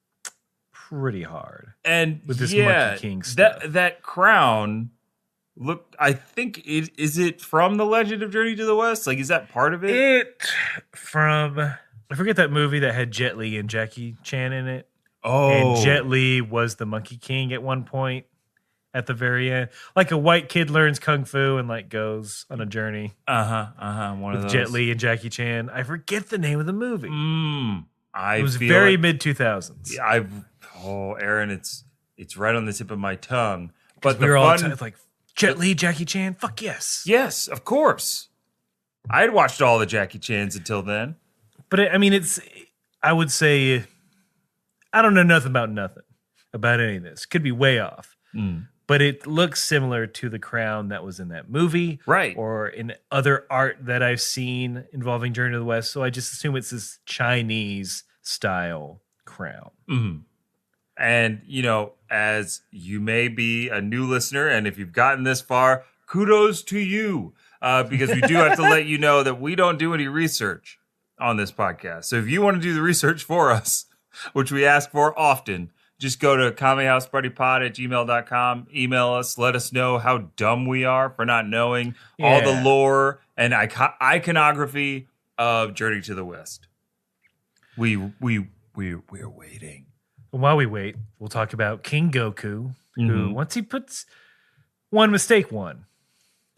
pretty hard. And with this Monkey King stuff. That crown, look, I think is it from the Legend of Journey to the West? Like, is that part of it? I forget that movie that had Jet Li and Jackie Chan in it. Oh. And Jet Li was the Monkey King at one point at the very end. Like a white kid learns Kung Fu and like goes on a journey. One of with those. Jet Li and Jackie Chan. I forget the name of the movie. It was very mid-2000s. Yeah, Aaron, it's right on the tip of my tongue. But we were all like, Jet Li, Jackie Chan, fuck yes. Yes, of course. I had watched all the Jackie Chans until then. But I would say, I don't know nothing about any of this. Could be way off. But it looks similar to the crown that was in that movie. Right. Or in other art that I've seen involving Journey to the West. So I just assume it's this Chinese style crown. Mm-hmm. And, as you may be a new listener, and if you've gotten this far, kudos to you. Because we do have to let you know that we don't do any research on this podcast. So if you want to do the research for us, which we ask for often, just go to kamehousepartypod@gmail.com. Email us. Let us know how dumb we are for not knowing all the lore and iconography of Journey to the West. We're waiting. While we wait, we'll talk about King Goku, who once he puts one.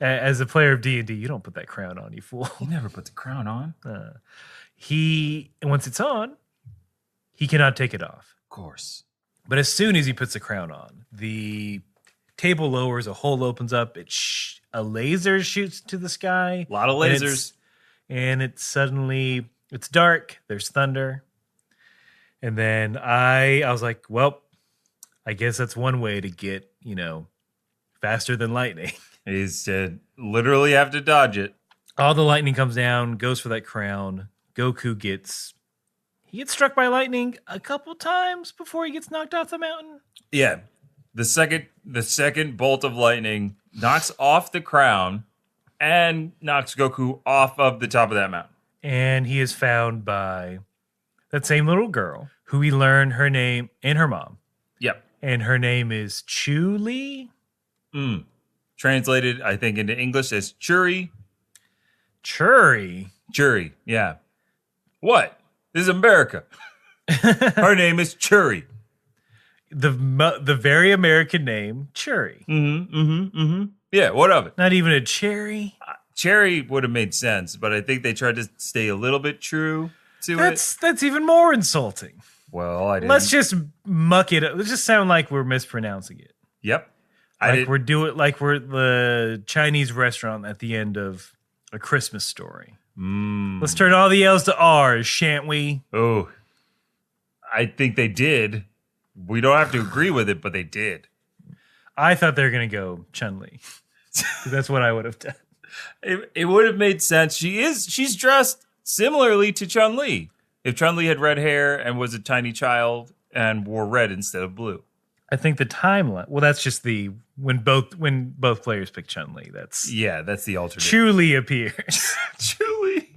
As a player of D&D, you don't put that crown on, you fool. He never put the crown on. Once it's on, he cannot take it off. Of course. But as soon as he puts the crown on, the table lowers, a hole opens up, a laser shoots to the sky. A lot of lasers. And it's suddenly, it's dark, there's thunder. And then I was like, well, I guess that's one way to get, faster than lightning. He said, literally have to dodge it. All the lightning comes down, goes for that crown. Goku gets struck by lightning a couple times before he gets knocked off the mountain. Yeah. The second bolt of lightning knocks off the crown and knocks Goku off of the top of that mountain. And he is found by that same little girl who we learn her name and her mom. Yep. And her name is Chu-Li. Translated, I think, into English as Churi. Churi, yeah. What? This is America. Her name is Churi. The very American name, Churi. Yeah, what of it? Not even a cherry. Cherry would have made sense, but I think they tried to stay a little bit true to it. That's even more insulting. Well, I didn't. Let's just muck it up. Let's just sound like we're mispronouncing it. Yep. We're the Chinese restaurant at the end of A Christmas Story. Let's turn all the L's to R's, shan't we? Oh, I think they did. We don't have to agree with it, but they did. I thought they were going to go Chun-Li. That's what I would have done. It would have made sense. She's dressed similarly to Chun-Li. If Chun-Li had red hair and was a tiny child and wore red instead of blue. I think the timeline. Well, that's just when both players pick Chun-Li. That's the alternate. Chu-Li appears. Chu-Li.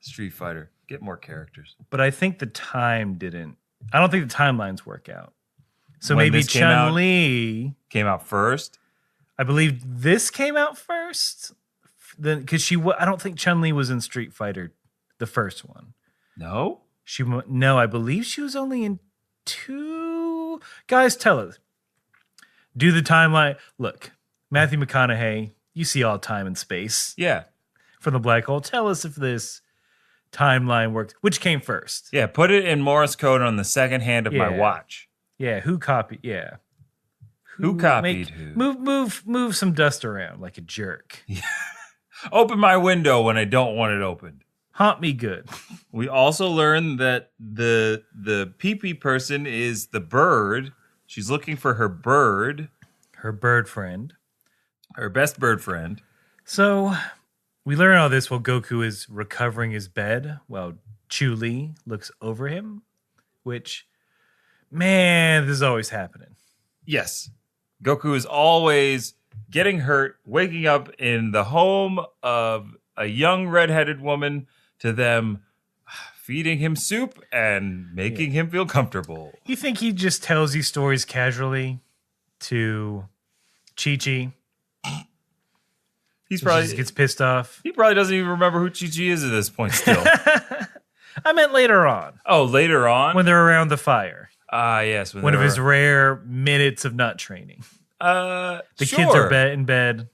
Street Fighter. Get more characters. But I think the time didn't. I don't think the timelines work out. So When maybe this Chun-Li came out first. I believe this came out first. Then because I don't think Chun-Li was in Street Fighter, the first one. No. No, I believe she was only in 2. Guys, tell us. Do the timeline. Look, Matthew McConaughey, you see all time and space. Yeah. From the black hole. Tell us if this timeline works. Which came first? Yeah, put it in Morse code on the second hand of my watch. Yeah, who copied? Yeah. Who copied who? Move some dust around like a jerk. Open my window when I don't want it opened. Haunt me good. We also learned that the pee-pee person is the bird. She's looking for her bird. Her bird friend. Her best bird friend. So we learn all this while Goku is recovering his bed, while Chu-Li looks over him, which Man, this is always happening. Yes. Goku is always getting hurt, waking up in the home of a young redheaded woman, to them feeding him soup and making him feel comfortable. You think he just tells these stories casually to Chi-Chi? He's probably He just gets pissed off. He probably doesn't even remember who Chi-Chi is at this point still. I meant later on. Oh, later on? When they're around the fire. Ah, yes. One of his rare minutes of not training. The kids are in bed.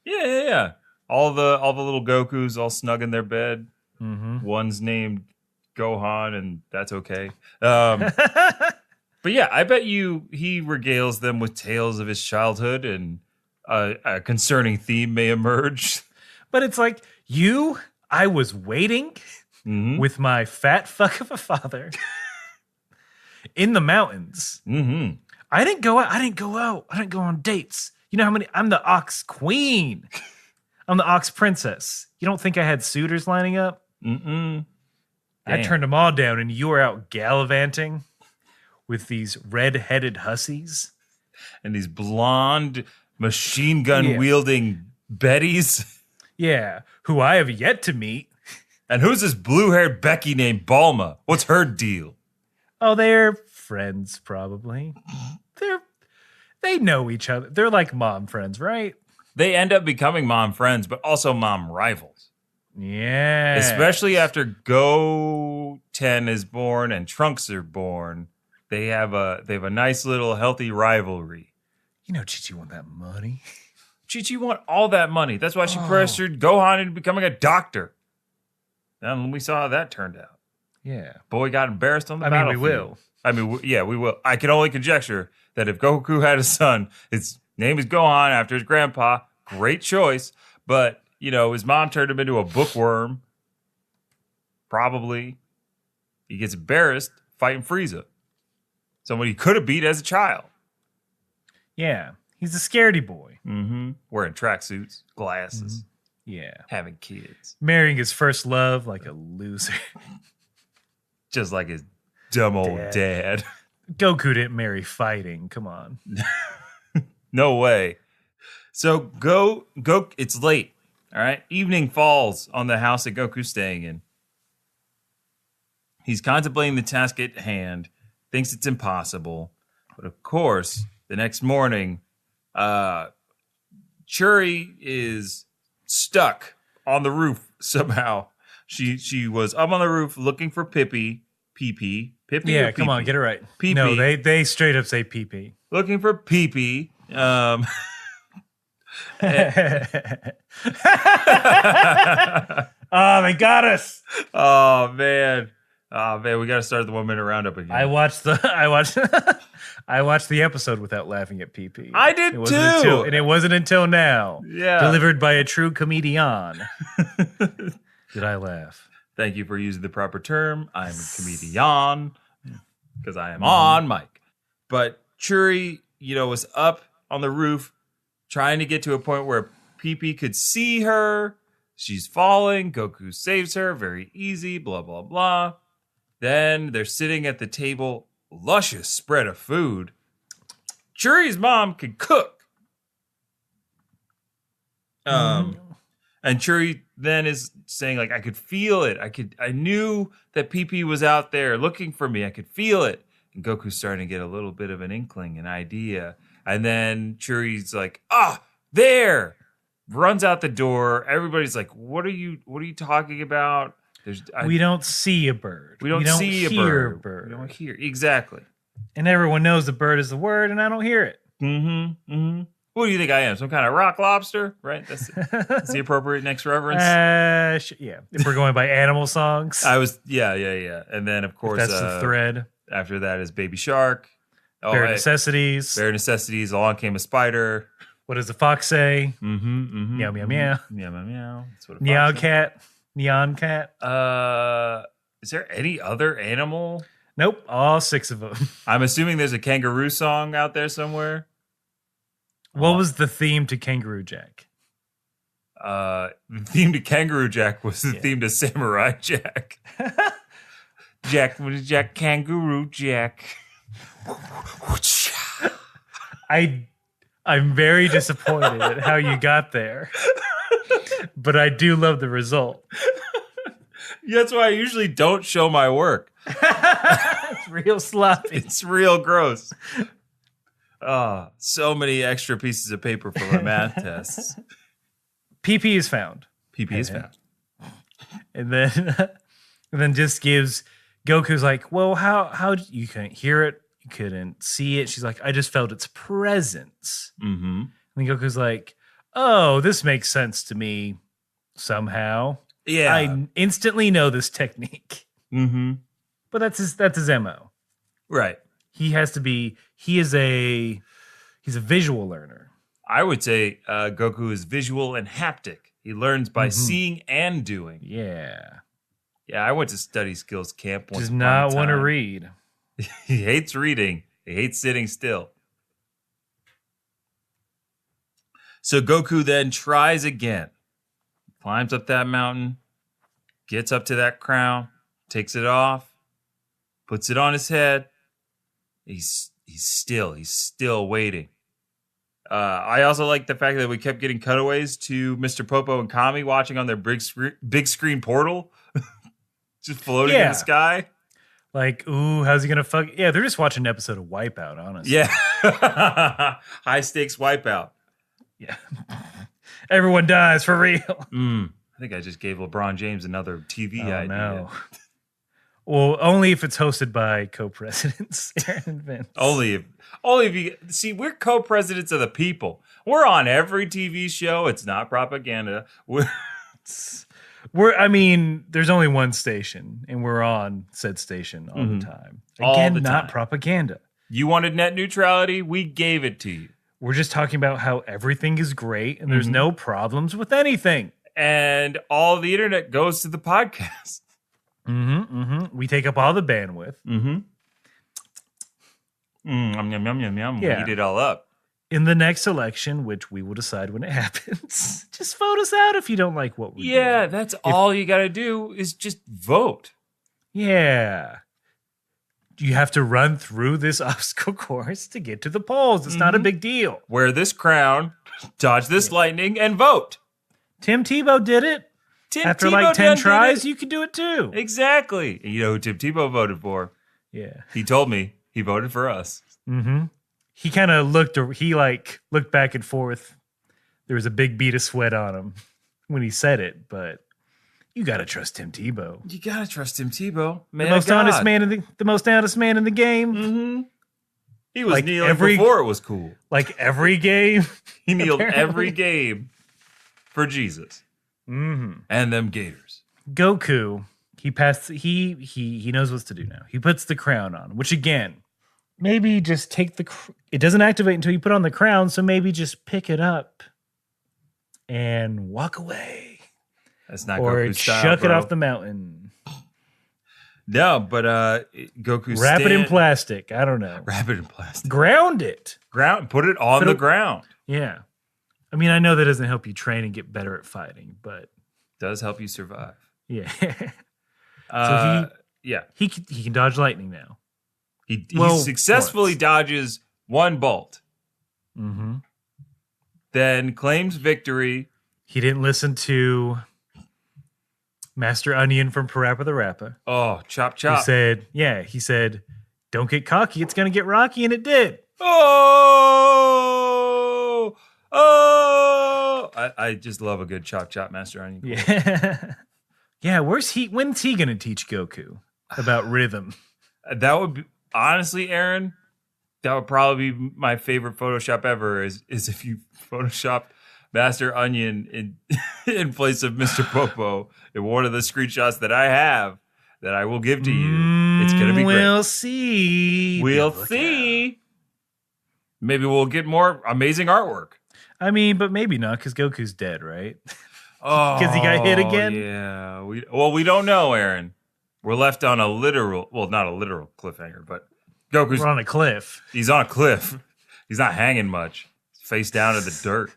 Yeah. All the little Gokus all snug in their bed. Mm-hmm. One's named Gohan, and that's okay. But yeah, I bet he regales them with tales of his childhood, and a concerning theme may emerge. But it's like, I was waiting with my fat fuck of a father in the mountains. Mm-hmm. I didn't go out. I didn't go on dates. You know how many? I'm the Ox Queen. I'm the Ox Princess. You don't think I had suitors lining up? Mm-mm. I turned them all down, and you were out gallivanting with these red-headed hussies. And these blonde, machine gun wielding Bettys. Yeah, who I have yet to meet. And who's this blue-haired Becky named Bulma? What's her deal? Oh, they're friends, probably. They know each other. They're like mom friends, right? They end up becoming mom friends, but also mom rivals. Yeah. Especially after Go-10 is born and Trunks are born. They have a nice little healthy rivalry. You know Chi-Chi want that money. Chi-Chi want all that money. That's why she pressured Gohan into becoming a doctor. And we saw how that turned out. Yeah. Boy got embarrassed on the battlefield. We will. We will. I can only conjecture that if Goku had a son, his name is Gohan after his grandpa. Great choice. But, his mom turned him into a bookworm. Probably. He gets embarrassed fighting Frieza. Someone he could have beat as a child. Yeah. He's a scaredy boy. Mm-hmm. Wearing tracksuits, glasses. Mm-hmm. Yeah. Having kids. Marrying his first love like a loser. Just like his dumb old dad. Goku didn't marry fighting. Come on. No way. So go. It's late. All right. Evening falls on the house that Goku's staying in. He's contemplating the task at hand, thinks it's impossible. But of course, the next morning, Churi is stuck on the roof somehow. She was up on the roof looking for Pippi. Pee-pee. Pippi. Yeah, come on, get it right. Pee-pee. No, they straight up say pee-pee. Looking for Pee-pee. Oh, they got us. Oh man, we got to start the 1 minute roundup again. I watched the episode without laughing at pee-pee. I did too, and it wasn't until now. Yeah, delivered by a true comedian. Did I laugh? Thank you for using the proper term. I'm a comedian because I am on mic. But Churi, was up on the roof trying to get to a point where Pee-Pee could see her. She's falling. Goku saves her. Very easy. Blah, blah, blah. Then they're sitting at the table. Luscious spread of food. Churi's mom could cook. And Churi then is saying, like, I could feel it. I knew that Pee-Pee was out there looking for me. I could feel it. And Goku's starting to get a little bit of an inkling, an idea. And then Churi's like, there. Runs out the door. Everybody's like, what are you talking about? We don't see a bird. We don't see hear a bird. We don't hear. Exactly. And everyone knows the bird is the word, and I don't hear it. Mm-hmm. Mm-hmm. What do you think I am? Some kind of rock lobster? Right? That's the appropriate next reference. Yeah. If we're going by animal songs. Yeah. And then, of course, that's the thread. After that is Baby Shark. Bare necessities. Bare necessities. Along came a spider. What does the fox say? Mm-hmm. Meow, meow, meow. Meow, meow, meow. That's what a fox Meow says. cat. Neon cat. Is there any other animal? Nope. All 6 of them. I'm assuming there's a kangaroo song out there somewhere. What was the theme to Kangaroo Jack? The theme to Kangaroo Jack was the theme to Samurai Jack. Jack, what is Jack? Kangaroo Jack. I'm very disappointed at how you got there, but I do love the result. That's why I usually don't show my work. It's real sloppy. It's real gross. So many extra pieces of paper for my math tests. PP is found. PP is found. And then just gives Goku's like, well, how you couldn't hear it, you couldn't see it. She's like, I just felt its presence. Mm-hmm. And Goku's like, oh, this makes sense to me somehow. Yeah. I instantly know this technique. Mm-hmm. But that's his MO. Right. He's a visual learner. I would say Goku is visual and haptic. He learns by seeing and doing. Yeah. Yeah, I went to study skills camp once. Does not want to read. He hates reading. He hates sitting still. So Goku then tries again. Climbs up that mountain, gets up to that crown, takes it off, puts it on his head. He's still waiting. I also like the fact that we kept getting cutaways to Mr. Popo and Kame watching on their big screen portal, just floating in the sky. Like, ooh, how's he gonna fuck? Yeah, they're just watching an episode of Wipeout, honestly. Yeah, high stakes Wipeout. Yeah, everyone dies for real. I think I just gave LeBron James another TV idea. No. Well, only if it's hosted by co-presidents, Aaron and Vince. Only if you see, we're co-presidents of the people. We're on every TV show. It's not propaganda. I mean, there's only one station, and we're on said station all the time. Again, not propaganda. You wanted net neutrality, we gave it to you. We're just talking about how everything is great, and there's no problems with anything. And all the internet goes to the podcast. We take up all the bandwidth. Yum, yum, yum, yum. Yeah. We eat it all up. In the next election, which we will decide when it happens, just vote us out if you don't like what we're doing. Yeah, that's all you got to do is just vote. Yeah. You have to run through this obstacle course to get to the polls. It's not a big deal. Wear this crown, dodge this lightning, and vote. Tim Tebow did it. After Tebow like 10 tries, you can do it too. Exactly. And you know who Tim Tebow voted for? Yeah. He told me he voted for us. He kind of looked back and forth. There was a big bead of sweat on him when he said it, but you got to trust Tim Tebow. You got to trust Tim Tebow. The most honest man in the game. He was kneeling before it was cool. Like every game. He kneeled every game for Jesus. And them Gators. Goku, he knows what to do now. He puts the crown on, which again, maybe just take it doesn't activate until you put on the crown, so maybe just pick it up and walk away. That's not or Goku style, chuck it bro. off the mountain. No, but Goku Wrap it in plastic. I don't know. Wrap it in plastic. Ground it. Put it on the ground. Yeah. I mean, I know that doesn't help you train and get better at fighting, but does help you survive. Yeah. He can dodge lightning now. He successfully dodges one bolt. Then claims victory. He didn't listen to Master Onion from Parappa the Rapper. Oh, chop chop. He said, don't get cocky, it's gonna get rocky, and it did. I just love a good chop chop Master Onion. Yeah. Yeah, when's he gonna teach Goku about rhythm? That would be, honestly, Aaron, that would probably be my favorite Photoshop ever is if you Photoshopped Master Onion in place of Mr. Popo in one of the screenshots that I have that I will give to you. It's gonna be great. We'll see. We'll see. Maybe we'll get more amazing artwork. I mean, but maybe not, because Goku's dead, right? Oh, because he got hit again? Yeah. We don't know, Aaron. We're left on not a literal cliffhanger, but We're on a cliff. He's on a cliff. He's not hanging much. He's face down in the dirt.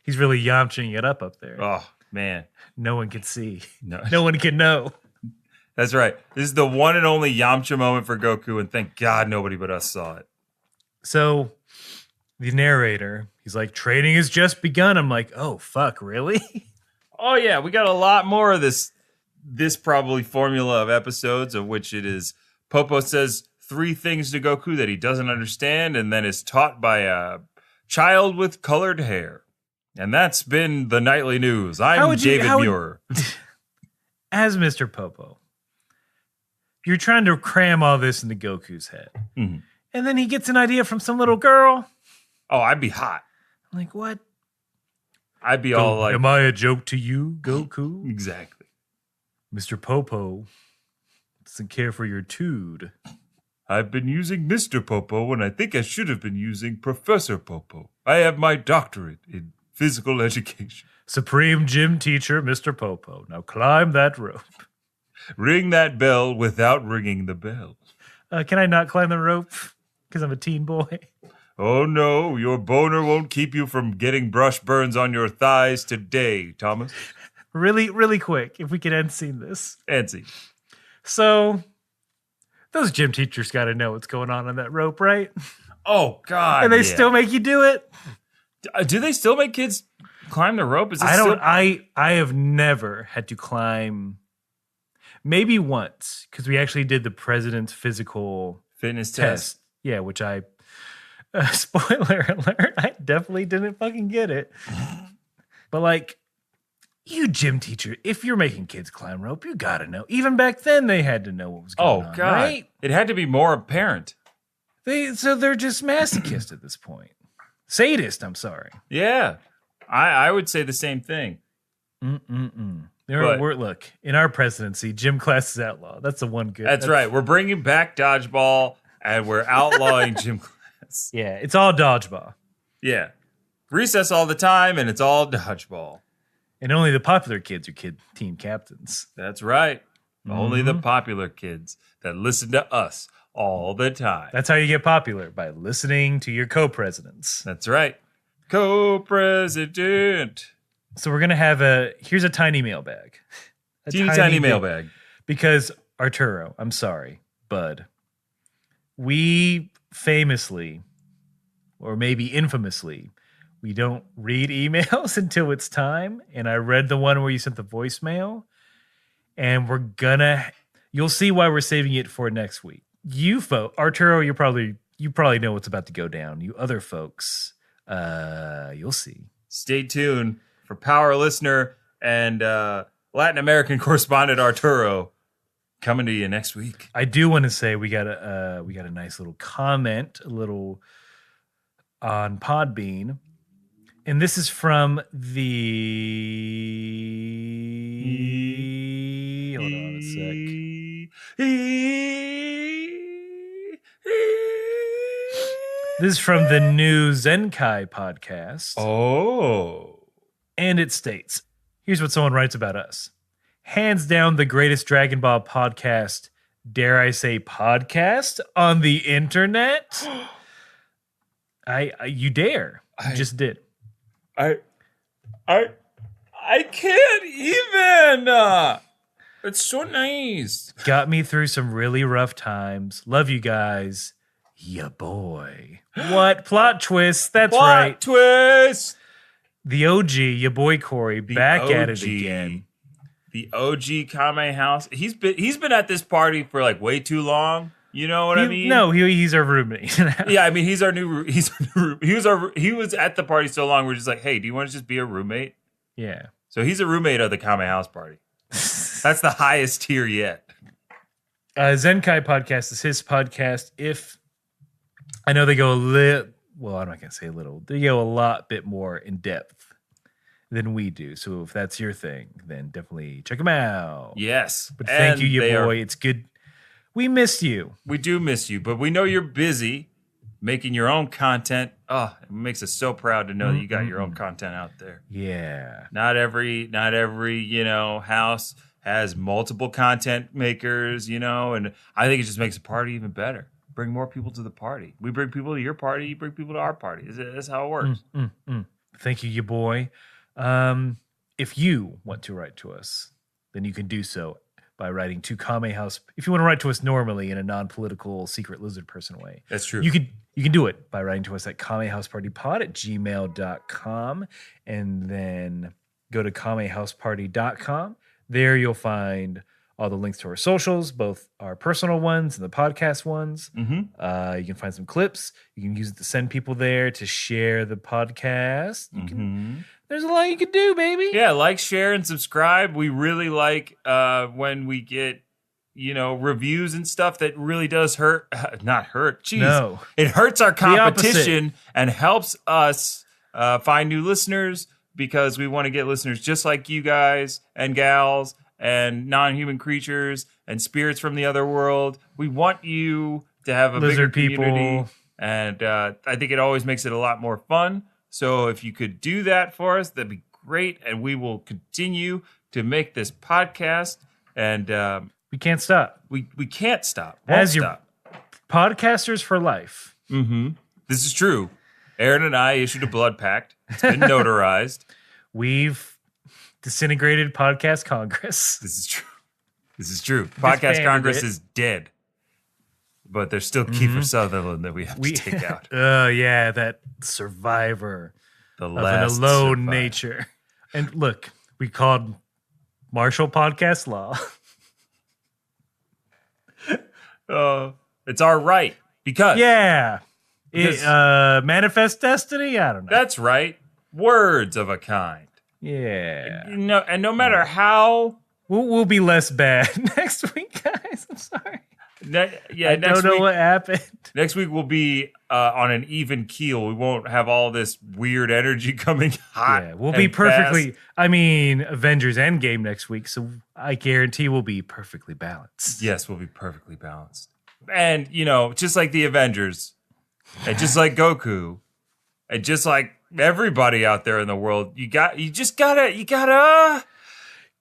He's really yamching it up there. Oh, man. No one can see. No one can know. That's right. This is the one and only Yamcha moment for Goku, and thank God nobody but us saw it. So the narrator, he's like, training has just begun. I'm like, oh, fuck, really? Oh, yeah, we got a lot more of this probably formula of episodes of which it is Popo says 3 things to Goku that he doesn't understand and then is taught by a child with colored hair. And that's been the nightly news. I'm David Muir. As Mr. Popo, you're trying to cram all this into Goku's head. Mm-hmm. And then he gets an idea from some little girl. Oh, I'd be hot. I'm like, what? I'd be all like... Am I a joke to you, Goku? Exactly. Mr. Popo doesn't care for your tood. I've been using Mr. Popo when I think I should have been using Professor Popo. I have my doctorate in physical education. Supreme gym teacher, Mr. Popo. Now climb that rope. Ring that bell without ringing the bell. Can I not climb the rope? Because I'm a teen boy. Oh no, your boner won't keep you from getting brush burns on your thighs today, Thomas. Really, really quick, if we could end scene this. End scene. So, those gym teachers got to know what's going on that rope, right? Oh, God. And they still make you do it? Do they still make kids climb the rope? I have never had to climb, maybe once, because we actually did the president's physical fitness test. Yeah, which spoiler alert, I definitely didn't fucking get it. But like, you gym teacher, if you're making kids climb rope, you gotta know. Even back then, they had to know what was going on. Oh, God. Right? It had to be more apparent. So they're just masochists at this point. Sadist, I'm sorry. Yeah. I would say the same thing. Look, in our presidency, gym class is outlaw. That's the one good. That's right. We're bringing back dodgeball, and we're outlawing gym class. Yeah, it's all dodgeball. Yeah. Recess all the time, and it's all dodgeball. And only the popular kids are team captains. That's right. Only the popular kids that listen to us all the time. That's how you get popular, by listening to your co-presidents. That's right. Co-president. So we're going to have here's a tiny mailbag. Tiny mailbag. Because Arturo, I'm sorry, bud. We famously, or maybe infamously, we don't read emails until it's time. And I read the one where you sent the voicemail. And you'll see why we're saving it for next week. Arturo, you probably know what's about to go down. You other folks, you'll see. Stay tuned for power listener and Latin American correspondent Arturo coming to you next week. I do want to say we got a nice little comment, on Podbean. And this is from the... Hold on a sec. This is from the new Zenkai podcast. Oh. And it states, here's what someone writes about us. Hands down the greatest Dragon Ball podcast, dare I say podcast, on the internet. You dare. You just did. I can't even. It's so nice. Got me through some really rough times. Love you guys. Ya boy. What? Plot twist. That's right. Plot twist. The OG, your boy Corey, back at it again. The OG Kame house. He's been at this party for like way too long. You know what I mean? No, he's our roommate. Yeah, I mean he was at the party so long. We're just like, hey, do you want to just be a roommate? Yeah. So he's a roommate of the Kame house party. That's the highest tier yet. Zenkai podcast is his podcast. If I know they go I'm not going to say a little. They go a bit more in depth than we do. So if that's your thing, then definitely check them out. Yes. But thank you, boy. It's good. We miss you. We do miss you, but we know you're busy making your own content. Oh, it makes us so proud to know that you got your own content out there. Yeah. Not every, house has multiple content makers, and I think it just makes the party even better. Bring more people to the party. We bring people to your party, you bring people to our party. That's how it works. Thank you, boy. If you want to write to us, then you can do so by writing to Kame House. If you want to write to us normally in a non-political secret lizard person way. That's true. You can do it by writing to us at kamehousepartypod@gmail.com, and then go to kamehouseparty.com. There you'll find all the links to our socials, both our personal ones and the podcast ones. You can find some clips. You can use it to send people there to share the podcast. There's a lot you can do, baby. Yeah, like, share, and subscribe. We really like when we get, reviews and stuff. That really does hurt. Not hurt. Jeez. No. It hurts our competition opposite. and helps us find new listeners, because we want to get listeners just like you guys and gals and non-human creatures and spirits from the other world. We want you to have a Lizard bigger community. people. And I think it always makes it a lot more fun. So if you could do that for us, that'd be great. And we will continue to make this podcast. And We can't stop. we can't stop. Won't As your stop. podcasters for life. This is true. Aaron and I issued a blood pact. It's been notarized. We've disintegrated Podcast Congress. This is true. This is true. Podcast Congress is dead. But there's still Kiefer Sutherland that we have to take out. Oh, yeah, that survivor The of an last alone survivor. nature. And look, we called martial podcast law. It's our right. Because Yeah. Because- Manifest destiny? I don't know. that's right. Words of a kind. Yeah. And no matter how... We'll be less bad next week, guys. I'm sorry. I next don't know week, what happened. next week we'll be on an even keel. We won't have all this weird energy coming hot. Yeah, we'll be and perfectly. fast. I mean, Avengers Endgame next week, so I guarantee we'll be perfectly balanced. Yes, we'll be perfectly balanced. And, just like the Avengers, and just like Goku, and just like everybody out there in the world, you gotta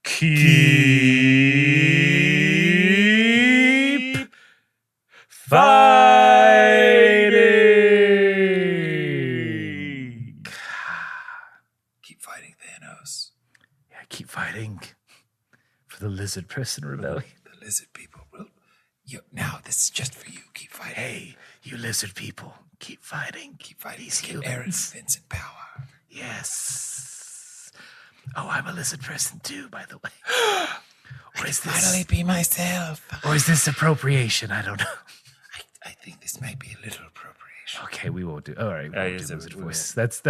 Keep fighting. keep fighting Thanos. Yeah, keep fighting for the lizard person rebellion. The lizard people will. Now this is just for you. Keep fighting. Hey, you lizard people, keep fighting. Keep fighting. These Give Aaron humans. Vincent power. Yes. Oh, I'm a lizard person too, by the way. Or is this? Finally be myself. Or is this appropriation? I don't know. I think this might be a little appropriation. Okay, we won't do. All right, we won't yes, do lizard we voice. That's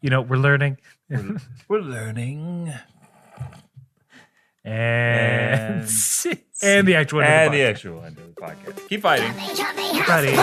we're learning. We're learning. And and the actual end of the podcast. actual end of the podcast. Keep fighting. Fighting.